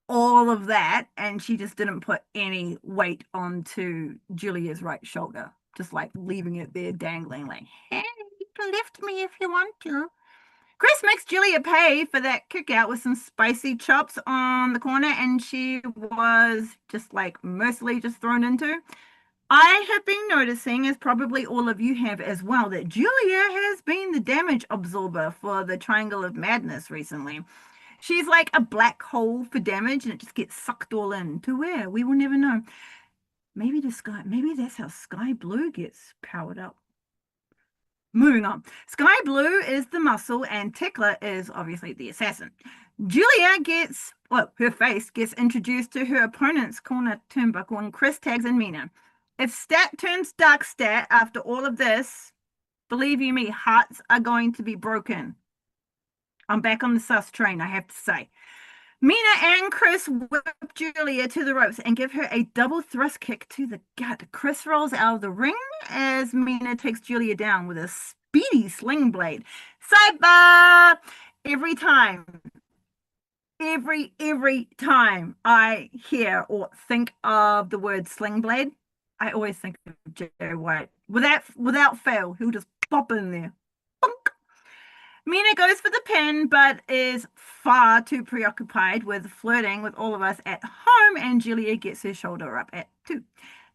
all of that, and she just didn't put any weight onto Julia's right shoulder, just like leaving it there dangling, like, hey, you can lift me if you want to. Chris makes Julia pay for that kick out with some spicy chops on the corner, and she was just like mercilessly just thrown into. I have been noticing, as probably all of you have as well, that Julia has been the damage absorber for the Triangle of Madness recently. She's like a black hole for damage, and it just gets sucked all in. To where? We will never know. Maybe that's how Sky Blue gets powered up. Moving on. Sky Blue is the muscle, and Tickler is obviously the assassin. Julia gets, well, her face gets introduced to her opponent's corner turnbuckle, and Chris tags in Mina. If stat turns dark stat after all of this, believe you me, hearts are going to be broken. I'm back on the sus train, I have to say. Mina and Chris whip Julia to the ropes and give her a double thrust kick to the gut. Chris rolls out of the ring as Mina takes Julia down with a speedy sling blade. Sidebar! Every time I hear or think of the word sling blade, I always think of Jay White. Without fail, he'll just pop in there. Bonk. Mina goes for the pin, but is far too preoccupied with flirting with all of us at home, and Julia gets her shoulder up at 2.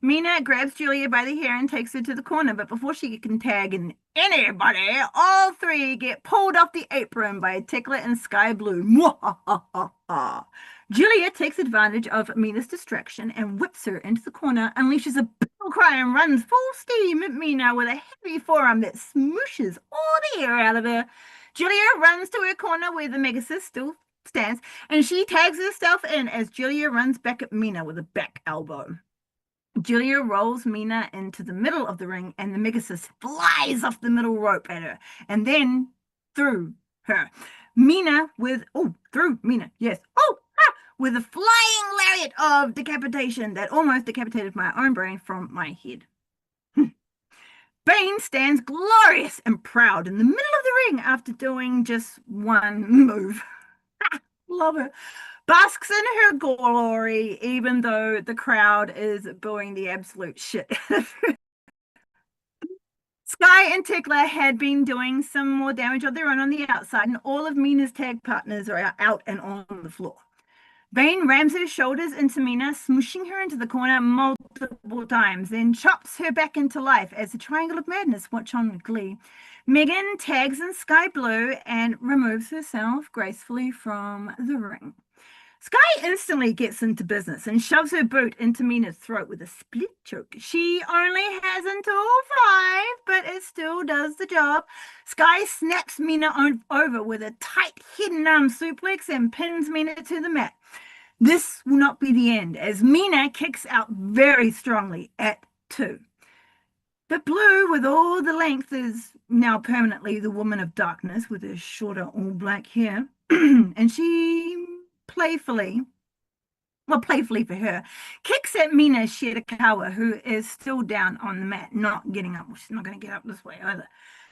Mina grabs Julia by the hair and takes her to the corner, but before she can tag in anybody, all three get pulled off the apron by Tickler and Sky Blue. Julia takes advantage of Mina's distraction and whips her into the corner, unleashes a battle cry, and runs full steam at Mina with a heavy forearm that smooshes all the air out of her. Julia runs to her corner where the Megasis still stands, and she tags herself in as Julia runs back at Mina with a back elbow. Julia rolls Mina into the middle of the ring, and the Megasis flies off the middle rope at her, and then through her. Through Mina, yes. With a flying lariat of decapitation that almost decapitated my own brain from my head. Bane stands glorious and proud in the middle of the ring after doing just one move. Love her. Basks in her glory, even though the crowd is booing the absolute shit. Sky and Tickler had been doing some more damage of their own on the outside, and all of Mina's tag partners are out and on the floor. Bane rams her shoulders into Mina, smooshing her into the corner multiple times, then chops her back into life as the Triangle of Madness watch on with glee. Megan tags in Sky Blue and removes herself gracefully from the ring. Sky instantly gets into business and shoves her boot into Mina's throat with a split choke. She only has until 5, but it still does the job. Sky snaps Mina over with a tight hidden arm suplex and pins Mina to the mat. This will not be the end, as Mina kicks out very strongly at 2. But Blue, with all the length, is now permanently the woman of darkness with her shorter all black hair. And she playfully, well, playfully for her, kicks at Mina Shirakawa, who is still down on the mat, not getting up. Well, she's not going to get up this way either.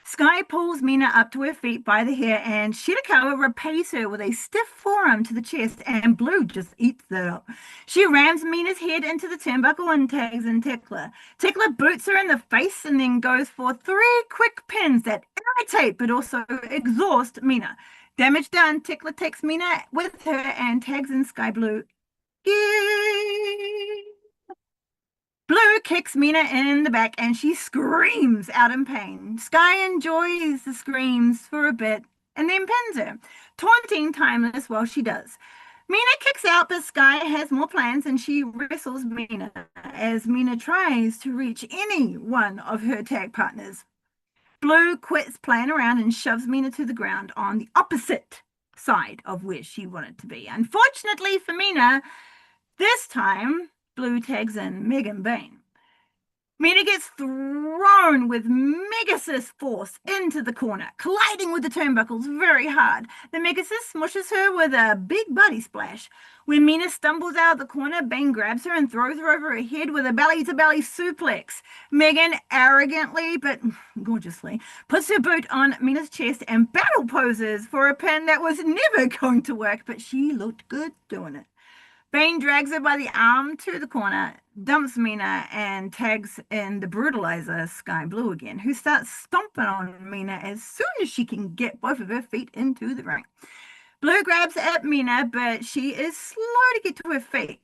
Sky pulls Mina up to her feet by the hair, and Shirakawa repays her with a stiff forearm to the chest, and Blue just eats that up. She rams Mina's head into the turnbuckle and tags in Tekla. Tekla boots her in the face and then goes for 3 quick pins that irritate but also exhaust Mina. Damage done, Tekla takes Mina with her and tags in Sky Blue. Yay! Blue kicks Mina in the back and she screams out in pain. Sky enjoys the screams for a bit and then pins her, taunting Timeless while she does. Mina kicks out, but Sky has more plans and she wrestles Mina as Mina tries to reach any one of her tag partners. Blue quits playing around and shoves Mina to the ground on the opposite side of where she wanted to be. Unfortunately for Mina, this time Blue tags in Megan Bain. Mina gets thrown with Megasis force into the corner, colliding with the turnbuckles very hard. The Megasis smushes her with a big body splash. When Mina stumbles out of the corner, Bane grabs her and throws her over her head with a belly-to-belly suplex. Megan arrogantly, but gorgeously, puts her boot on Mina's chest and battle poses for a pin that was never going to work, but she looked good doing it. Bane drags her by the arm to the corner, dumps Mina, and tags in the brutalizer Sky Blue again, who starts stomping on Mina as soon as she can get both of her feet into the ring. Blue grabs at Mina, but she is slow to get to her feet.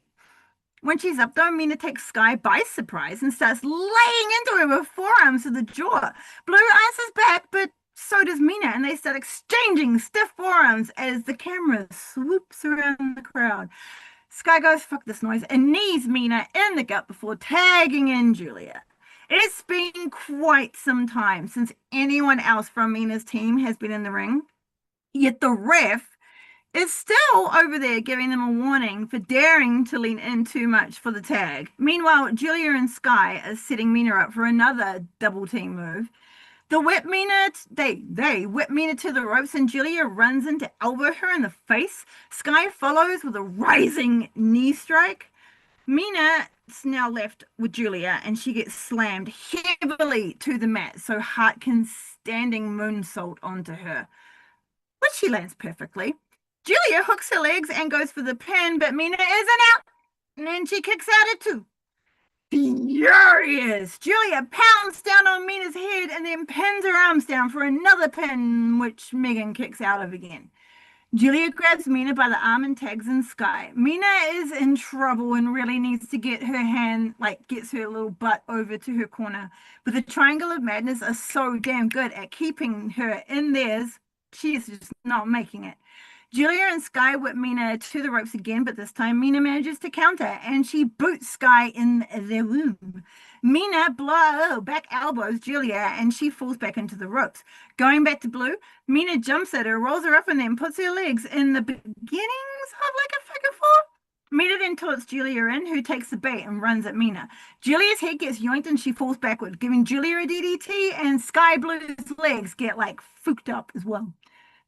When she's up, though, Mina takes Sky by surprise and starts laying into her with forearms to the jaw. Blue answers back, but so does Mina, and they start exchanging stiff forearms as the camera swoops around the crowd. Sky goes, fuck this noise, and knees Mina in the gut before tagging in Julia. It's been quite some time since anyone else from Mina's team has been in the ring, yet the ref is still over there giving them a warning for daring to lean in too much for the tag. Meanwhile, Julia and Sky are setting Mina up for another double team move. They whip Mina to the ropes, and Julia runs in to elbow her in the face. Sky follows with a rising knee strike. Mina's now left with Julia, and she gets slammed heavily to the mat, so Hart can standing moonsault onto her, which she lands perfectly. Julia hooks her legs and goes for the pin, but Mina isn't out, and then she kicks out at 2. Furious, Julia pounds down on Mina's head and then pins her arms down for another pin, which Megan kicks out of again. Julia grabs Mina by the arm and tags in Sky. Mina is in trouble and really needs to get her hand, gets her little butt over to her corner. But the Triangle of Madness are so damn good at keeping her in theirs, she's just not making it. Julia and Sky whip Mina to the ropes again, but this time Mina manages to counter, and she boots Sky in the womb. Mina back elbows Julia, and she falls back into the ropes. Going back to Blue, Mina jumps at her, rolls her up, and then puts her legs in the beginnings of a figure 4. Mina then taunts Julia in, who takes the bait and runs at Mina. Julia's head gets yoinked, and she falls backward, giving Julia a DDT, and Sky Blue's legs get, fooked up as well.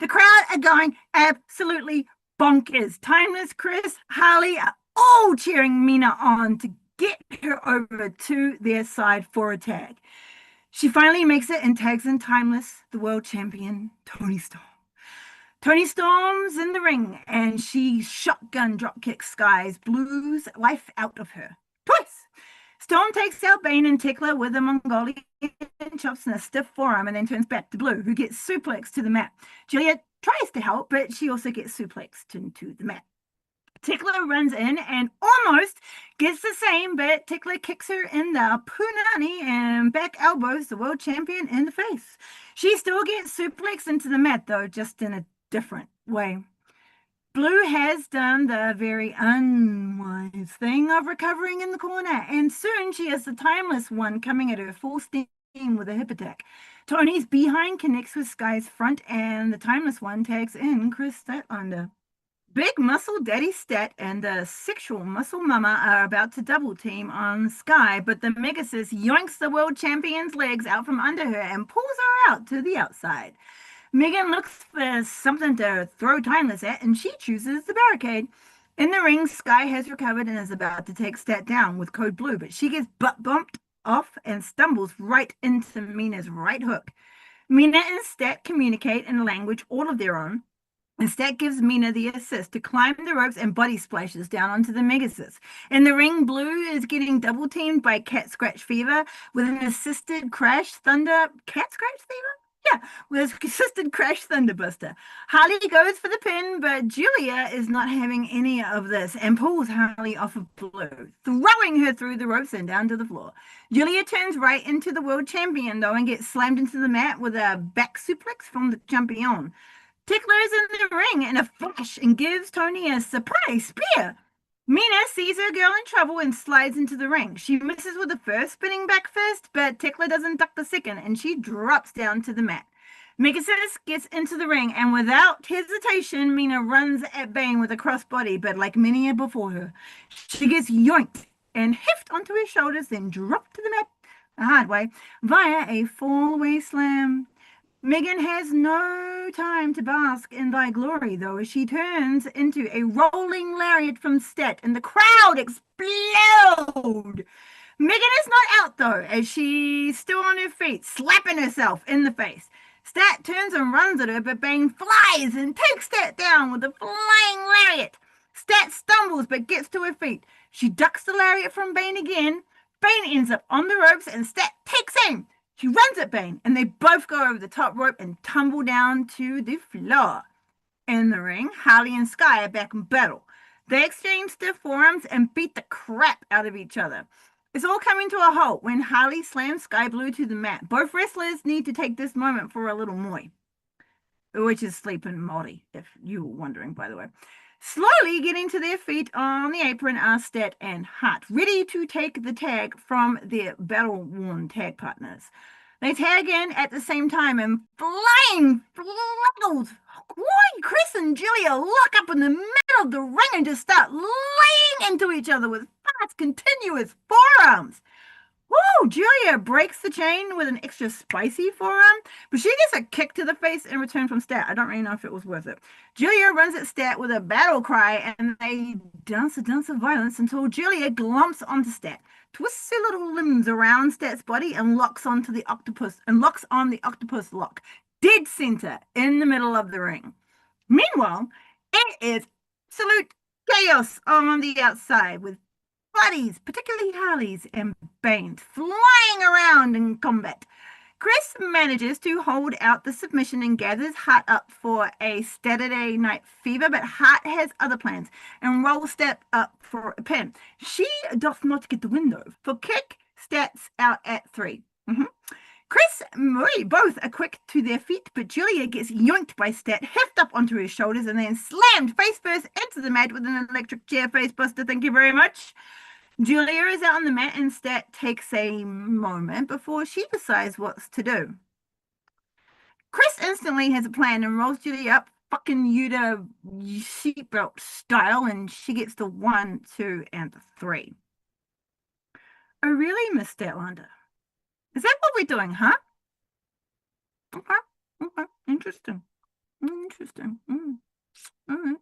The crowd are going absolutely bonkers. Timeless, Chris, Harley are all cheering Mina on to get her over to their side for a tag. She finally makes it and tags in Timeless, the world champion, Toni Storm. Toni Storm's in the ring, and she shotgun dropkicks Sky's Blue's life out of her. Twice! Storm takes out Bane and Tekla with a Mongolian chops and a stiff forearm, and then turns back to Blue, who gets suplexed to the mat. Julia tries to help, but she also gets suplexed into the mat. Tekla runs in and almost gets the same, but Tekla kicks her in the punani and back elbows the world champion in the face. She still gets suplexed into the mat, though, just in a different way. Blue has done the very unwise thing of recovering in the corner, and soon she is the timeless one coming at her full steam with a hip attack. Tony's behind connects with Sky's front, and the timeless one tags in Chris Statlander. Big Muscle Daddy Stat and the Sexual Muscle Mama are about to double team on Sky, but the Megasis yoinks the world champion's legs out from under her and pulls her out to the outside. Megan looks for something to throw Timeless at, and she chooses the barricade. In the ring, Sky has recovered and is about to take Stat down with Code Blue, but she gets butt bumped off and stumbles right into Mina's right hook. Mina and Stat communicate in a language all of their own, and Stat gives Mina the assist to climb the ropes and body splashes down onto the Megasis. In the ring, Blue is getting double teamed by Cat Scratch Fever with an assisted Crash Thunder. Cat Scratch Fever? Yeah, with assisted Crash Thunderbuster. Harley goes for the pin, but Julia is not having any of this and pulls Harley off of Blue, throwing her through the ropes and down to the floor. Julia turns right into the world champion, though, and gets slammed into the mat with a back suplex from the champion. Tickler is in the ring in a flash and gives Tony a surprise spear. Mina sees her girl in trouble and slides into the ring. She misses with the first spinning back fist, but Tickler doesn't duck the second, and she drops down to the mat. Megasis gets into the ring, and without hesitation, Mina runs at Bane with a crossbody, but like many before her, she gets yoinked and heft onto her shoulders, then dropped to the mat the hard way via a fall-away slam. Megan has no time to bask in thy glory, though, as she turns into a rolling lariat from Stat, and the crowd explode. Megan is not out, though, as she's still on her feet, slapping herself in the face. Stat turns and runs at her, but Bane flies and takes Stat down with a flying lariat. Stat stumbles but gets to her feet. She ducks the lariat from Bane again. Bane ends up on the ropes, and Stat takes aim. She runs at Bane, and they both go over the top rope and tumble down to the floor. In the ring, Harley and Sky are back in battle. They exchange stiff forearms and beat the crap out of each other. It's all coming to a halt when Harley slams Sky Blue to the mat. Both wrestlers need to take this moment for a little moi, which is sleeping Maori, if you were wondering, by the way. Slowly getting to their feet on the apron are Stat and Hart, ready to take the tag from their battle-worn tag partners. They tag in at the same time, and flying flaggles, Chris and Julia lock up in the middle of the ring and just start laying into each other with fast, continuous forearms. Woo! Julia breaks the chain with an extra spicy forearm, but she gets a kick to the face in return from Stat. I don't really know if it was worth it. Julia runs at Stat with a battle cry, and they dance a dance of violence until Julia glomps onto Stat, twists her little limbs around Stat's body, and locks on the octopus lock, dead center in the middle of the ring. Meanwhile, it is absolute chaos on the outside, with buddies, particularly Harley's and Bane's, flying around in combat. Chris manages to hold out the submission and gathers Hart up for a Saturday Night Fever, but Hart has other plans and rolls Stat up for a pin. She doth not get the win, though. For kick, Stat's out at 3. Chris and Marie both are quick to their feet, but Julia gets yoinked by Stat, heft up onto his shoulders, and then slammed face first into the mat with an electric chair face buster. Thank you very much. Julia is out on the mat, and Stat takes a moment before she decides what to do. Chris instantly has a plan and rolls Julia up, fucking Yuta seatbelt style, and she gets the 1, 2, and 3. Oh, really, Miss Statlander? Is that what we're doing, huh? Okay. Interesting. Interesting. All right.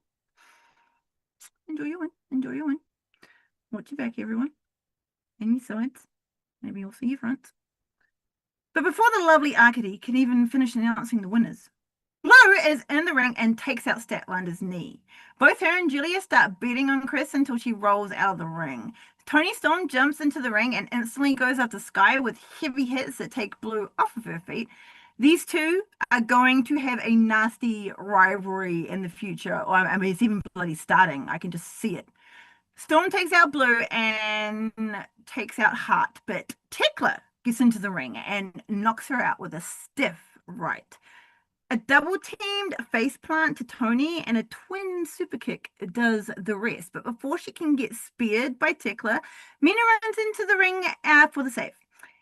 Enjoy your win. Enjoy your win. Watch your back, everyone. And your sides. Maybe also your fronts. But before the lovely Arkady can even finish announcing the winners, Blue is in the ring and takes out Statlander's knee. Both her and Julia start beating on Chris until she rolls out of the ring. Toni Storm jumps into the ring and instantly goes after Sky with heavy hits that take Blue off of her feet. These two are going to have a nasty rivalry in the future. I mean, it's even bloody starting. I can just see it. Storm takes out Blue and takes out Hart, but Tickler gets into the ring and knocks her out with a stiff right. A double teamed face plant to Tony and a twin super kick does the rest. But before she can get speared by Tekla, Mina runs into the ring for the save.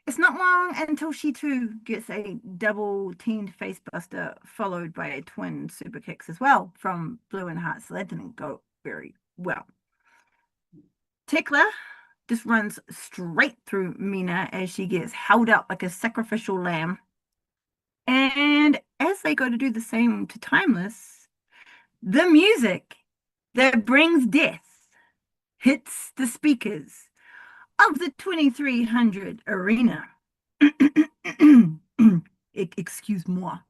It's not long until she too gets a double teamed face buster followed by a twin super kicks as well from Blue and Heart. So that didn't go very well. Tekla just runs straight through Mina as she gets held up like a sacrificial lamb. And as they go to do the same to Timeless, the music that brings death hits the speakers of the 2300 arena. Excuse moi.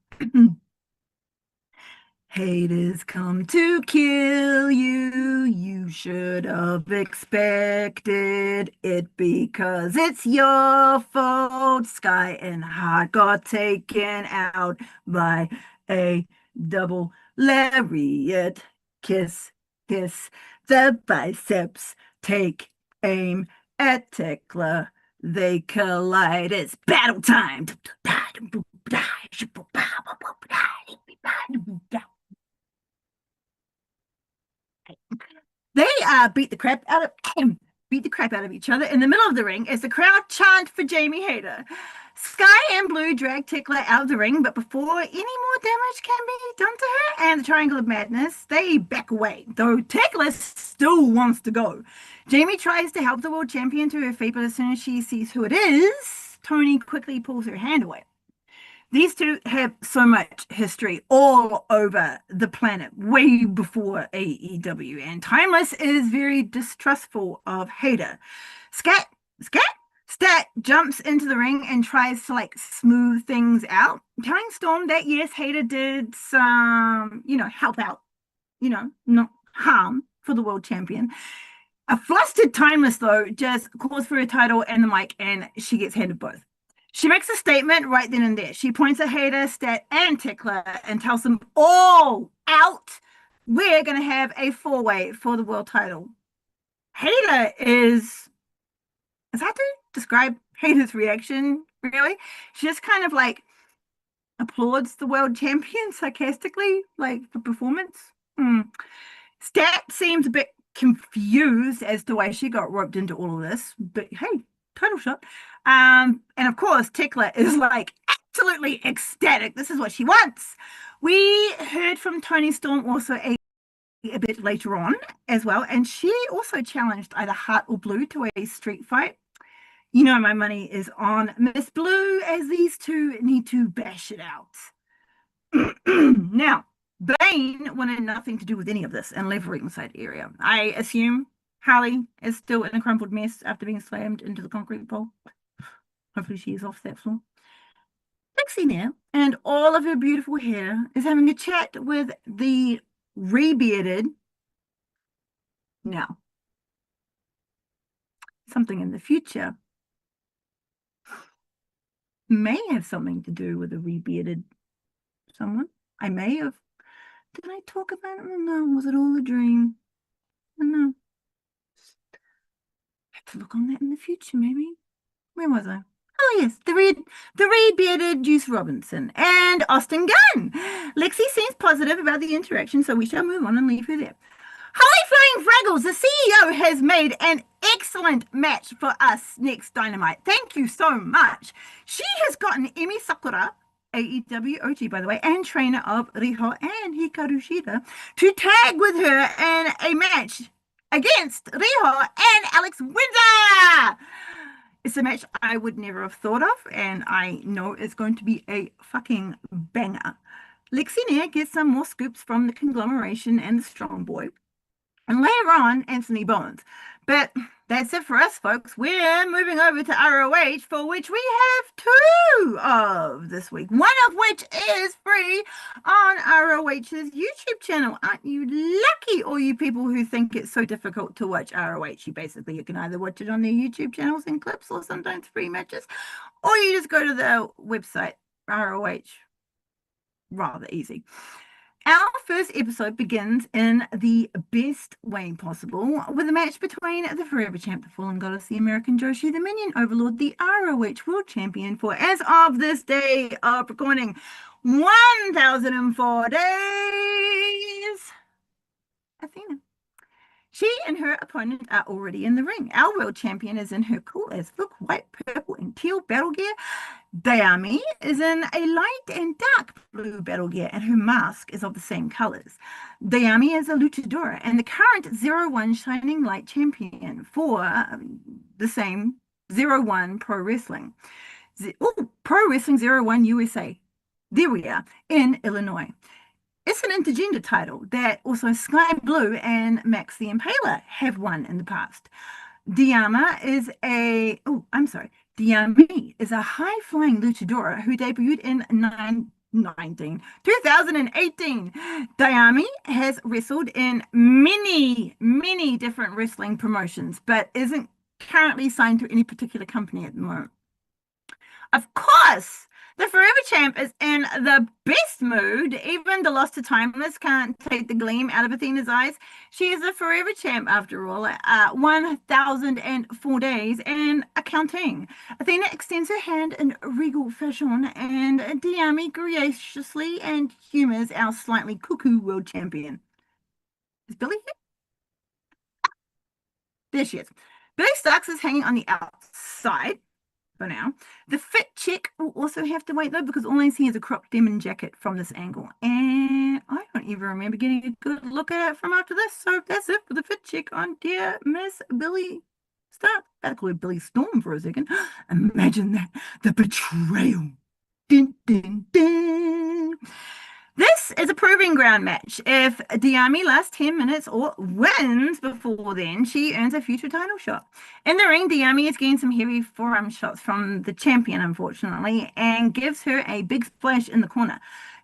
Haters come to kill you. You should have expected it because it's your fault. Sky and Heart got taken out by a double lariat. Kiss, kiss the biceps. Take aim at Tekla. They collide. It's battle time. They beat the crap out of each other in the middle of the ring as the crowd chant for Jamie Hayter. Sky and Blue drag Tekla out of the ring, but before any more damage can be done to her and the Triangle of Madness, they back away, though Tekla still wants to go. Jamie tries to help the world champion to her feet, but as soon as she sees who it is, Tony quickly pulls her hand away. These two have so much history all over the planet, way before AEW, and Timeless is very distrustful of Hayter. Stat jumps into the ring and tries to like smooth things out, telling Storm that yes, Hayter did some, help out, not harm for the world champion. A flustered Timeless, though, just calls for her title and the mic, and she gets handed both. She makes a statement right then and there. She points at Hayter, Stat, and Tekla and tells them all out, we're going to have a four-way for the world title. Hayter is that to describe Hayter's reaction, really? She just kind of like applauds the world champion sarcastically, like for performance. Stat seems a bit confused as to why she got roped into all of this, but hey, title shot. And of course, Tekla is like absolutely ecstatic. This is what she wants. We heard from Toni Storm also a bit later on as well, and she also challenged either Heart or Blue to a street fight. My money is on Miss Blue, as these two need to bash it out. Now, Bane wanted nothing to do with any of this and left ringside area. I assume Harley is still in a crumpled mess after being slammed into the concrete pole. Hopefully she is off that floor. Dixie now, and all of her beautiful hair, is having a chat with the rebearded. Now, something in the future may have something to do with a rebearded someone. I may have. Did I talk about it? No. Was it all a dream? No. I have to look on that in the future, maybe. Where was I? Oh yes, the red-bearded Juice Robinson and Austin Gunn. Lexi seems positive about the interaction, so we shall move on and leave her there. High Flying Fraggles, the CEO has made an excellent match for us next Dynamite. Thank you so much. She has gotten Emi Sakura, AEW OG, by the way, and trainer of Riho and Hikaru Shida, to tag with her in a match against Riho and Alex Windsor. It's a match I would never have thought of, and I know it's going to be a fucking banger. Lexi Nair gets some more scoops from the conglomeration and the strong boy. And later on, Anthony Bones. But that's it for us, folks. We're moving over to ROH, for which we have two of this week. One of which is free on ROH's YouTube channel. Aren't you lucky, all you people who think it's so difficult to watch ROH? You can either watch it on their YouTube channels in clips or sometimes free matches, or you just go to their website, ROH. Rather easy. Our first episode begins in the best way possible with a match between the Forever Champ, the Fallen Goddess, the American Joshi, the Minion Overlord, the ROH World Champion for, as of this day of recording, 1004 days. Athena. She and her opponent are already in the ring. Our world champion is in her cool as look white, purple, and teal battle gear. Dayami is in a light and dark blue battle gear, and her mask is of the same colors. Dayami is a luchadora and the current 01 Shining Light champion for the same 01 Pro Wrestling. Pro Wrestling 01 USA. There we are, in Illinois. It's an intergender title that also Sky Blue and Max the Impaler have won in the past. Diama is a, oh, I'm sorry, Diami is a high-flying luchadora who debuted in 2018. Diami has wrestled in many different wrestling promotions, but isn't currently signed to any particular company at the moment. Of course, the Forever Champ is in the best mood. Even the Lost to Timeless can't take the gleam out of Athena's eyes. She is the Forever Champ, after all, 1,004 days and accounting. Athena extends her hand in regal fashion, and Diami graciously and humors our slightly cuckoo world champion. Is Billy here? There she is. Billy Starks is hanging on the outside for now. The fit check will also have to wait though, because all I see is a cropped denim jacket from this angle, and I don't even remember getting a good look at it from after this. So that's it for the fit check on dear Miss Billy Stark. Better call her Billy Storm for a second. Imagine that, the betrayal. Dun, dun, dun. This is a proving ground match. If Diami lasts 10 minutes or wins before then, she earns a future title shot. In the ring, Diami is getting some heavy forearm shots from the champion, unfortunately, and gives her a big splash in the corner.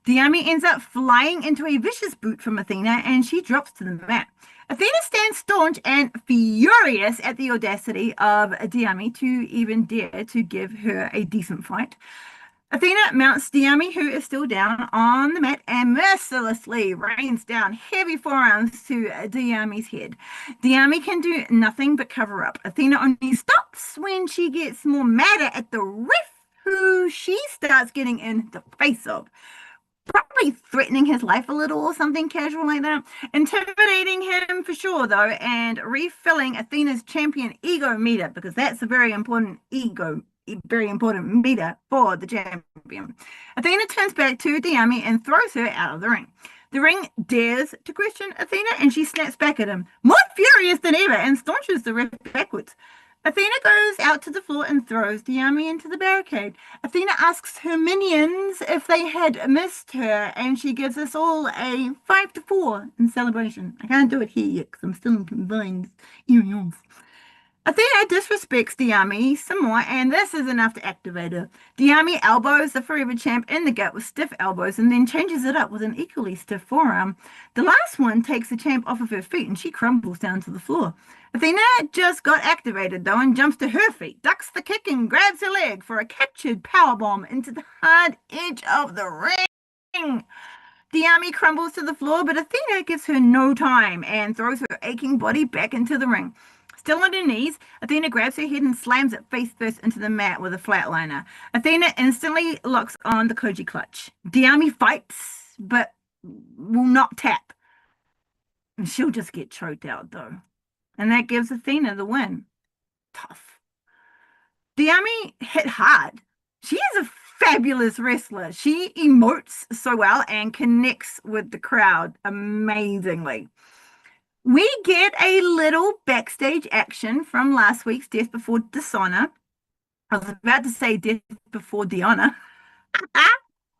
Diami ends up flying into a vicious boot from Athena, and she drops to the mat. Athena stands staunch and furious at the audacity of Diami to even dare to give her a decent fight. Athena mounts Diami, who is still down on the mat, and mercilessly rains down heavy forearms to Diami's head. Diami can do nothing but cover up. Athena only stops when she gets more madder at the ref, who she starts getting in the face of. Probably threatening his life a little or something casual like that. Intimidating him for sure, though, and refilling Athena's champion ego meter, because that's a very important meter for the champion. Athena turns back to Diami and throws her out of the ring. The ring dares to question Athena, and she snaps back at him, more furious than ever, and staunches the ref backwards. Athena goes out to the floor and throws Diami into the barricade. Athena asks her minions if they had missed her, and she gives us all a 5-4 in celebration. I can't do it here yet because I'm still in combined earrings. Athena disrespects Diami some more, and this is enough to activate her. Diami elbows the Forever Champ in the gut with stiff elbows and then changes it up with an equally stiff forearm. The last one takes the champ off of her feet and she crumbles down to the floor. Athena just got activated though and jumps to her feet, ducks the kick and grabs her leg for a captured powerbomb into the hard edge of the ring. Diami crumbles to the floor, but Athena gives her no time and throws her aching body back into the ring. Still on her knees, Athena grabs her head and slams it face first into the mat with a flatliner. Athena instantly locks on the Koji clutch. Diami fights, but will not tap. And she'll just get choked out, though. And that gives Athena the win. Tough. Diami hit hard. She is a fabulous wrestler. She emotes so well and connects with the crowd amazingly. We get a little backstage action from last week's Death Before Dishonor. I was about to say Death Before Diana,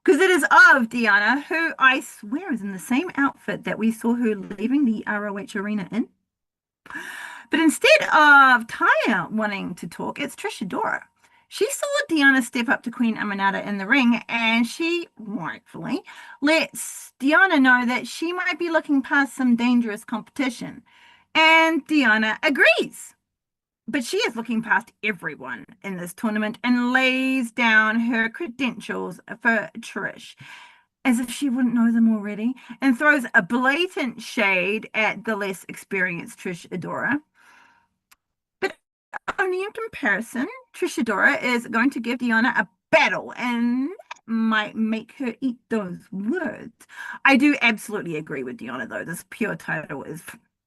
because it is of Diana, who I swear is in the same outfit that we saw her leaving the ROH arena in. But instead of Taya wanting to talk, it's Trish Adora. She saw Diana step up to Queen Aminata in the ring, and she, rightfully, lets Diana know that she might be looking past some dangerous competition. And Diana agrees. But she is looking past everyone in this tournament and lays down her credentials for Trish. as if she wouldn't know them already, and throws a blatant shade at the less experienced Trish Adora. But only in comparison, Trish Adora is going to give Deanna a battle, and that might make her eat those words. I do absolutely agree with Deanna, though. This pure title is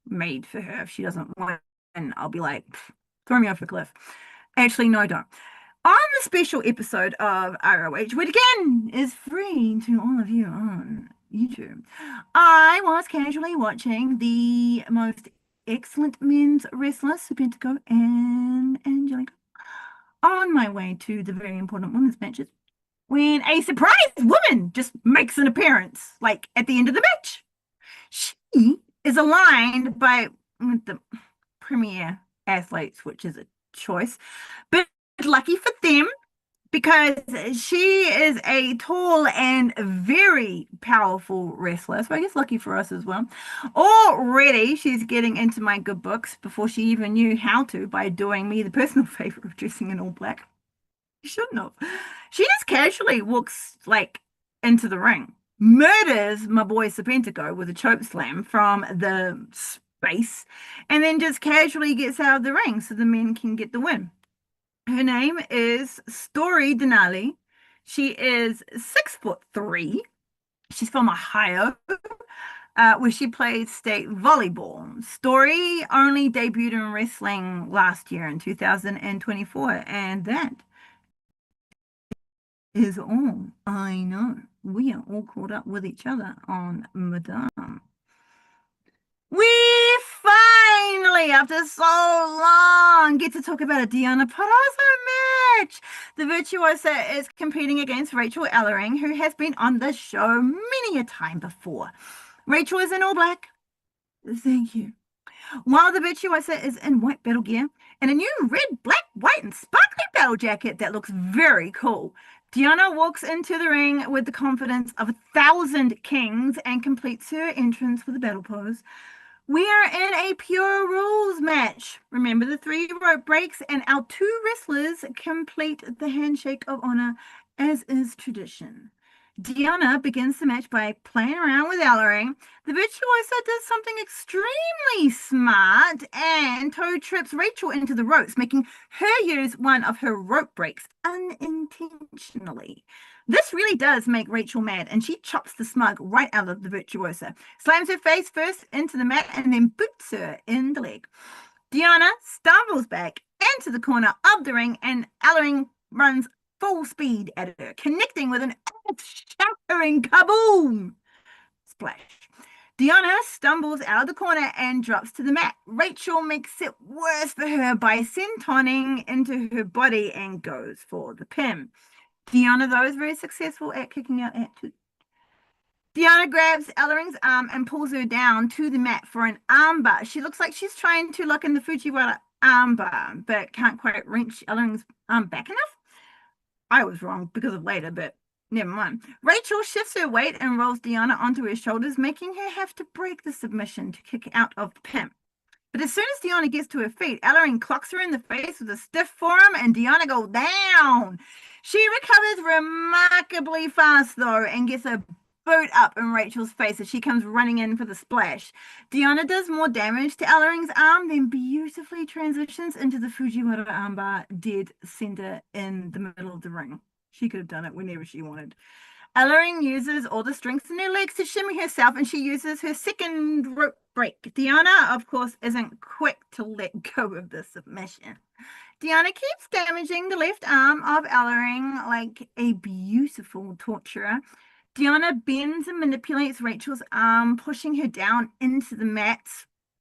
made for her. If she doesn't win, I'll be like, throw me off a cliff. Actually, no, don't. On the special episode of ROH, which again is free to all of you on YouTube, I was casually watching the most excellent men's wrestlers, Serpentico and Angelico, on my way to the very important women's matches, when a surprise woman just makes an appearance, like at the end of the match. She is aligned by with the premier athletes, which is a choice, but lucky for them, because she is a tall and very powerful wrestler. So I guess lucky for us as well. Already, she's getting into my good books before she even knew how to, by doing me the personal favor of dressing in all black. She shouldn't have. She just casually walks like into the ring, murders my boy Serpentico with a choke slam from the space, and then just casually gets out of the ring so the men can get the win. Her name is Story Denali. She is 6'3". She's from Ohio, where she plays state volleyball. Story only debuted in wrestling last year in 2024, and that is all I know. We are all caught up with each other on Madame. We finally, after so long, get to talk about a Deanna Purrazzo match. The Virtuosa is competing against Rachel Ellering, who has been on the show many a time before. Rachel is in all black. Thank you. While the Virtuosa is in white battle gear and a new red, black, white, and sparkly battle jacket that looks very cool. Deanna walks into the ring with the confidence of 1,000 kings and completes her entrance with a battle pose. We are in a pure rules match. Remember the 3 rope breaks, and our 2 wrestlers complete the handshake of honor, as is tradition. Deanna begins the match by playing around with Ellering. The Virtuosa does something extremely smart and toe trips Rachel into the ropes, making her use one of her rope breaks unintentionally. This really does make Rachel mad, and she chops the smug right out of the Virtuosa, slams her face first into the mat, and then boots her in the leg. Deanna stumbles back into the corner of the ring, and Ellering runs full speed at her, connecting with an earth-shattering kaboom! Splash. Deanna stumbles out of the corner and drops to the mat. Rachel makes it worse for her by sentoning into her body and goes for the pin. Deanna, though, is very successful at kicking out at 2. Deanna grabs Ellering's arm and pulls her down to the mat for an armbar. She looks like she's trying to lock in the Fujiwara armbar, but can't quite wrench Ellering's arm back enough. I was wrong because of later, but never mind. Rachel shifts her weight and rolls Deanna onto her shoulders, making her have to break the submission to kick out of the pin. But as soon as Deanna gets to her feet, Ellering clocks her in the face with a stiff forearm, and Deanna goes down. She recovers remarkably fast, though, and gets a boot up in Rachel's face as she comes running in for the splash. Deanna does more damage to Ellering's arm, then beautifully transitions into the Fujiwara armbar, dead center in the middle of the ring. She could have done it whenever she wanted. Ellering uses all the strength in her legs to shimmy herself, and she uses her second rope break. Deanna, of course, isn't quick to let go of the submission. Deanna keeps damaging the left arm of Ellering like a beautiful torturer. Deanna bends and manipulates Rachel's arm, pushing her down into the mat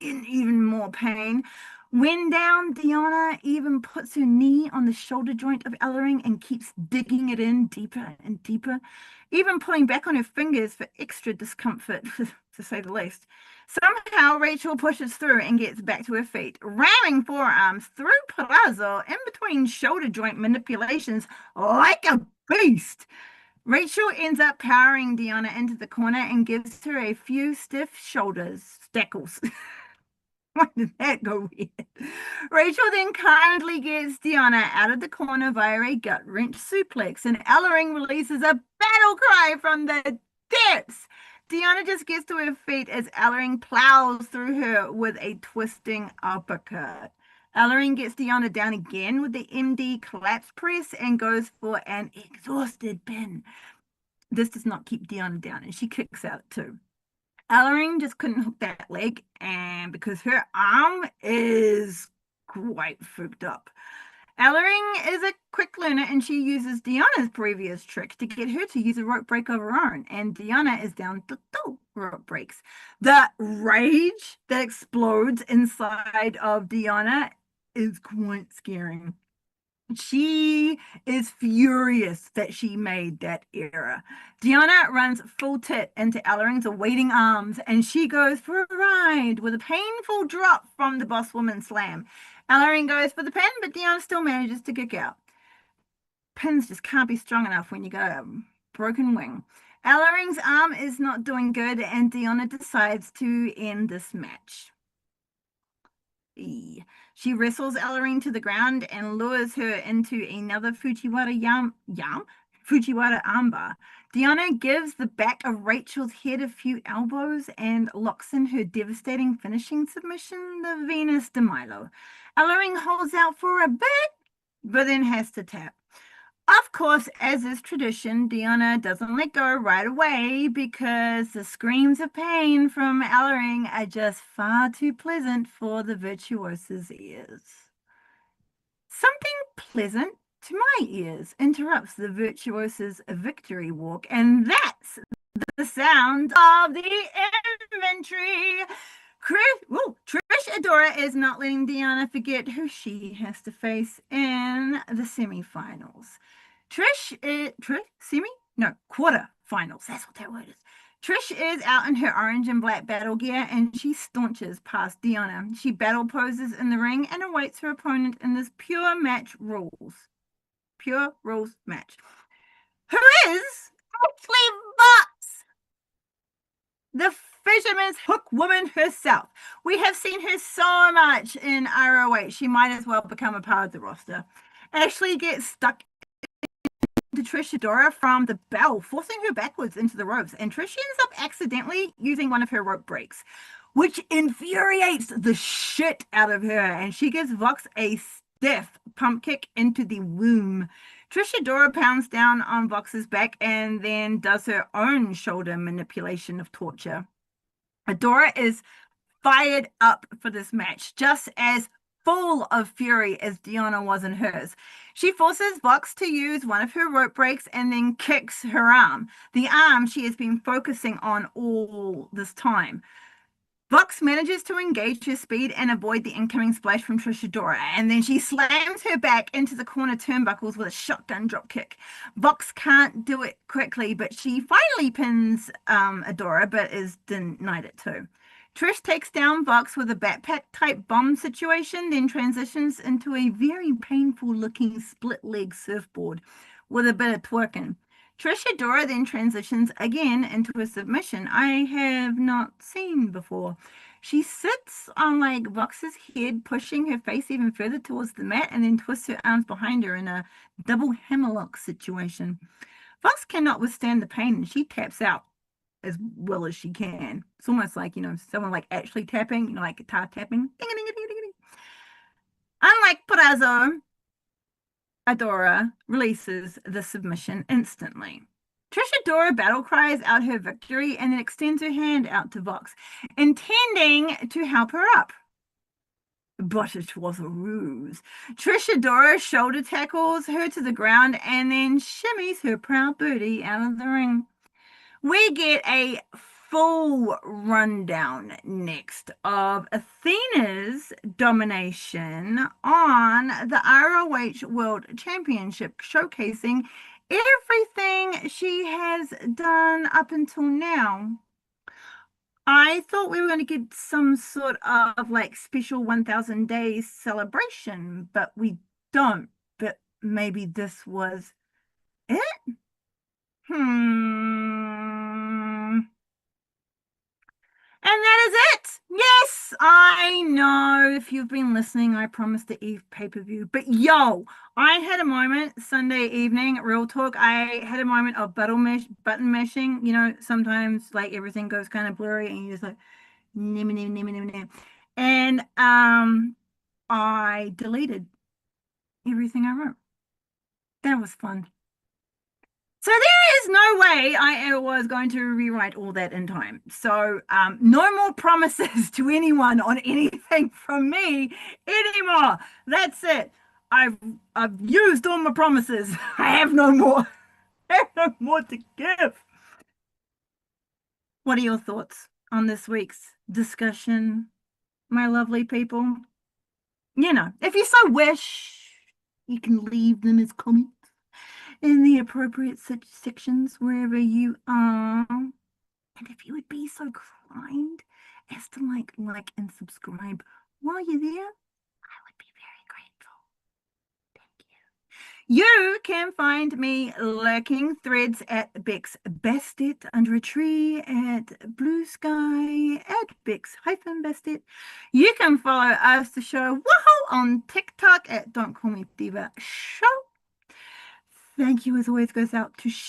in even more pain. When down, Deanna even puts her knee on the shoulder joint of Ellering and keeps digging it in deeper and deeper, even pulling back on her fingers for extra discomfort, to say the least. Somehow, Rachel pushes through and gets back to her feet, ramming forearms through Palazzo in between shoulder joint manipulations like a beast. Rachel ends up powering Deanna into the corner and gives her a few stiff shoulders, stackles. Why did that go weird? Rachel then kindly gets Deanna out of the corner via a gut wrench suplex, and Ellering releases a battle cry from the steps. Deanna just gets to her feet as Ellering plows through her with a twisting uppercut. Ellering gets Deanna down again with the MD collapse press and goes for an exhausted pin. This does not keep Deanna down, and she kicks out too. Ellering just couldn't hook that leg, and because her arm is quite fucked up. Ellering is a quick learner and she uses Deanna's previous trick to get her to use a rope break of her own. And Deanna is down to 2 rope breaks. The rage that explodes inside of Deanna is quite scary. She is furious that she made that error. Deanna runs full tit into Ellering's awaiting arms and she goes for a ride with a painful drop from the boss woman slam. Ellering goes for the pin, but Deanna still manages to kick out. Pins just can't be strong enough when you got a broken wing. Ellering's arm is not doing good and Deanna decides to end this match. She wrestles Ellering to the ground and lures her into another Fujiwara Fujiwara armbar. Deanna gives the back of Rachel's head a few elbows and locks in her devastating finishing submission, the Venus de Milo. Ellering holds out for a bit, but then has to tap. Of course, as is tradition, Deanna doesn't let go right away because the screams of pain from Ellering are just far too pleasant for the virtuoso's ears. Something pleasant to my ears interrupts the virtuoso's victory walk, and that's the sound of the inventory. Trish Adora is not letting Deanna forget who she has to face in the semifinals. Quarterfinals. That's what that word is. Trish is out in her orange and black battle gear and she staunches past Deanna. She battle poses in the ring and awaits her opponent in this pure rules match. Who is actually Box, the fisherman's hook woman herself. We have seen her so much in ROH. She might as well become a part of the roster. Ashley gets stuck to Trish Adora from the bell, forcing her backwards into the ropes, and Trish ends up accidentally using one of her rope breaks, which infuriates the shit out of her, and she gives Vox a stiff pump kick into the womb. Trish Adora pounds down on Vox's back and then does her own shoulder manipulation of torture. Adora is fired up for this match, just as full of fury as Deanna was in hers. She forces Vox to use one of her rope breaks and then kicks her arm, the arm she has been focusing on all this time. Vox manages to engage her speed and avoid the incoming splash from Trish Adora, and then she slams her back into the corner turnbuckles with a shotgun drop kick. Vox can't do it quickly, but she finally pins Adora, but is denied it too. Trish takes down Vox with a backpack type bomb situation, then transitions into a very painful looking split leg surfboard with a bit of twerking. Trish Adora then transitions again into a submission I have not seen before. She sits on like Vox's head, pushing her face even further towards the mat, and then twists her arms behind her in a double hammerlock situation. Vox cannot withstand the pain and she taps out as well as she can. It's almost like, someone like actually tapping, like guitar tapping. Ding, ding, ding, ding, ding. Unlike Perazzo, Adora releases the submission instantly. Trish Adora battle cries out her victory and then extends her hand out to Vox, intending to help her up. But it was a ruse. Trish Adora shoulder tackles her to the ground and then shimmies her proud booty out of the ring. We get a full rundown next of Athena's domination on the ROH World Championship, showcasing everything she has done up until now. I thought we were going to get some sort of like special 1000 days celebration, but we don't. But maybe this was it? And that is it. Yes, I know if you've been listening, I promised the Eve pay-per-view. But yo, I had a moment Sunday evening, real talk. I had a moment of button mashing. Sometimes like everything goes kind of blurry and you're just like, nim, nim, nim, nim, nim. And I deleted everything I wrote. That was fun. So there is no way I was going to rewrite all that in time. So no more promises to anyone on anything from me anymore. That's it. I've I've used all my promises. I have no more. I have no more to give. What are your thoughts on this week's discussion, my lovely people? If you so wish, you can leave them as comments in the appropriate sections wherever you are. And if you would be so kind as to like, and subscribe while you're there, I would be very grateful. Thank you. You can find me lurking threads at Bex Bastet under a tree, at Blue Sky, at Bex-Bastet. You can follow us, the show, woohoo, on TikTok at Don't Call Me Diva Show. Thank you as always goes out to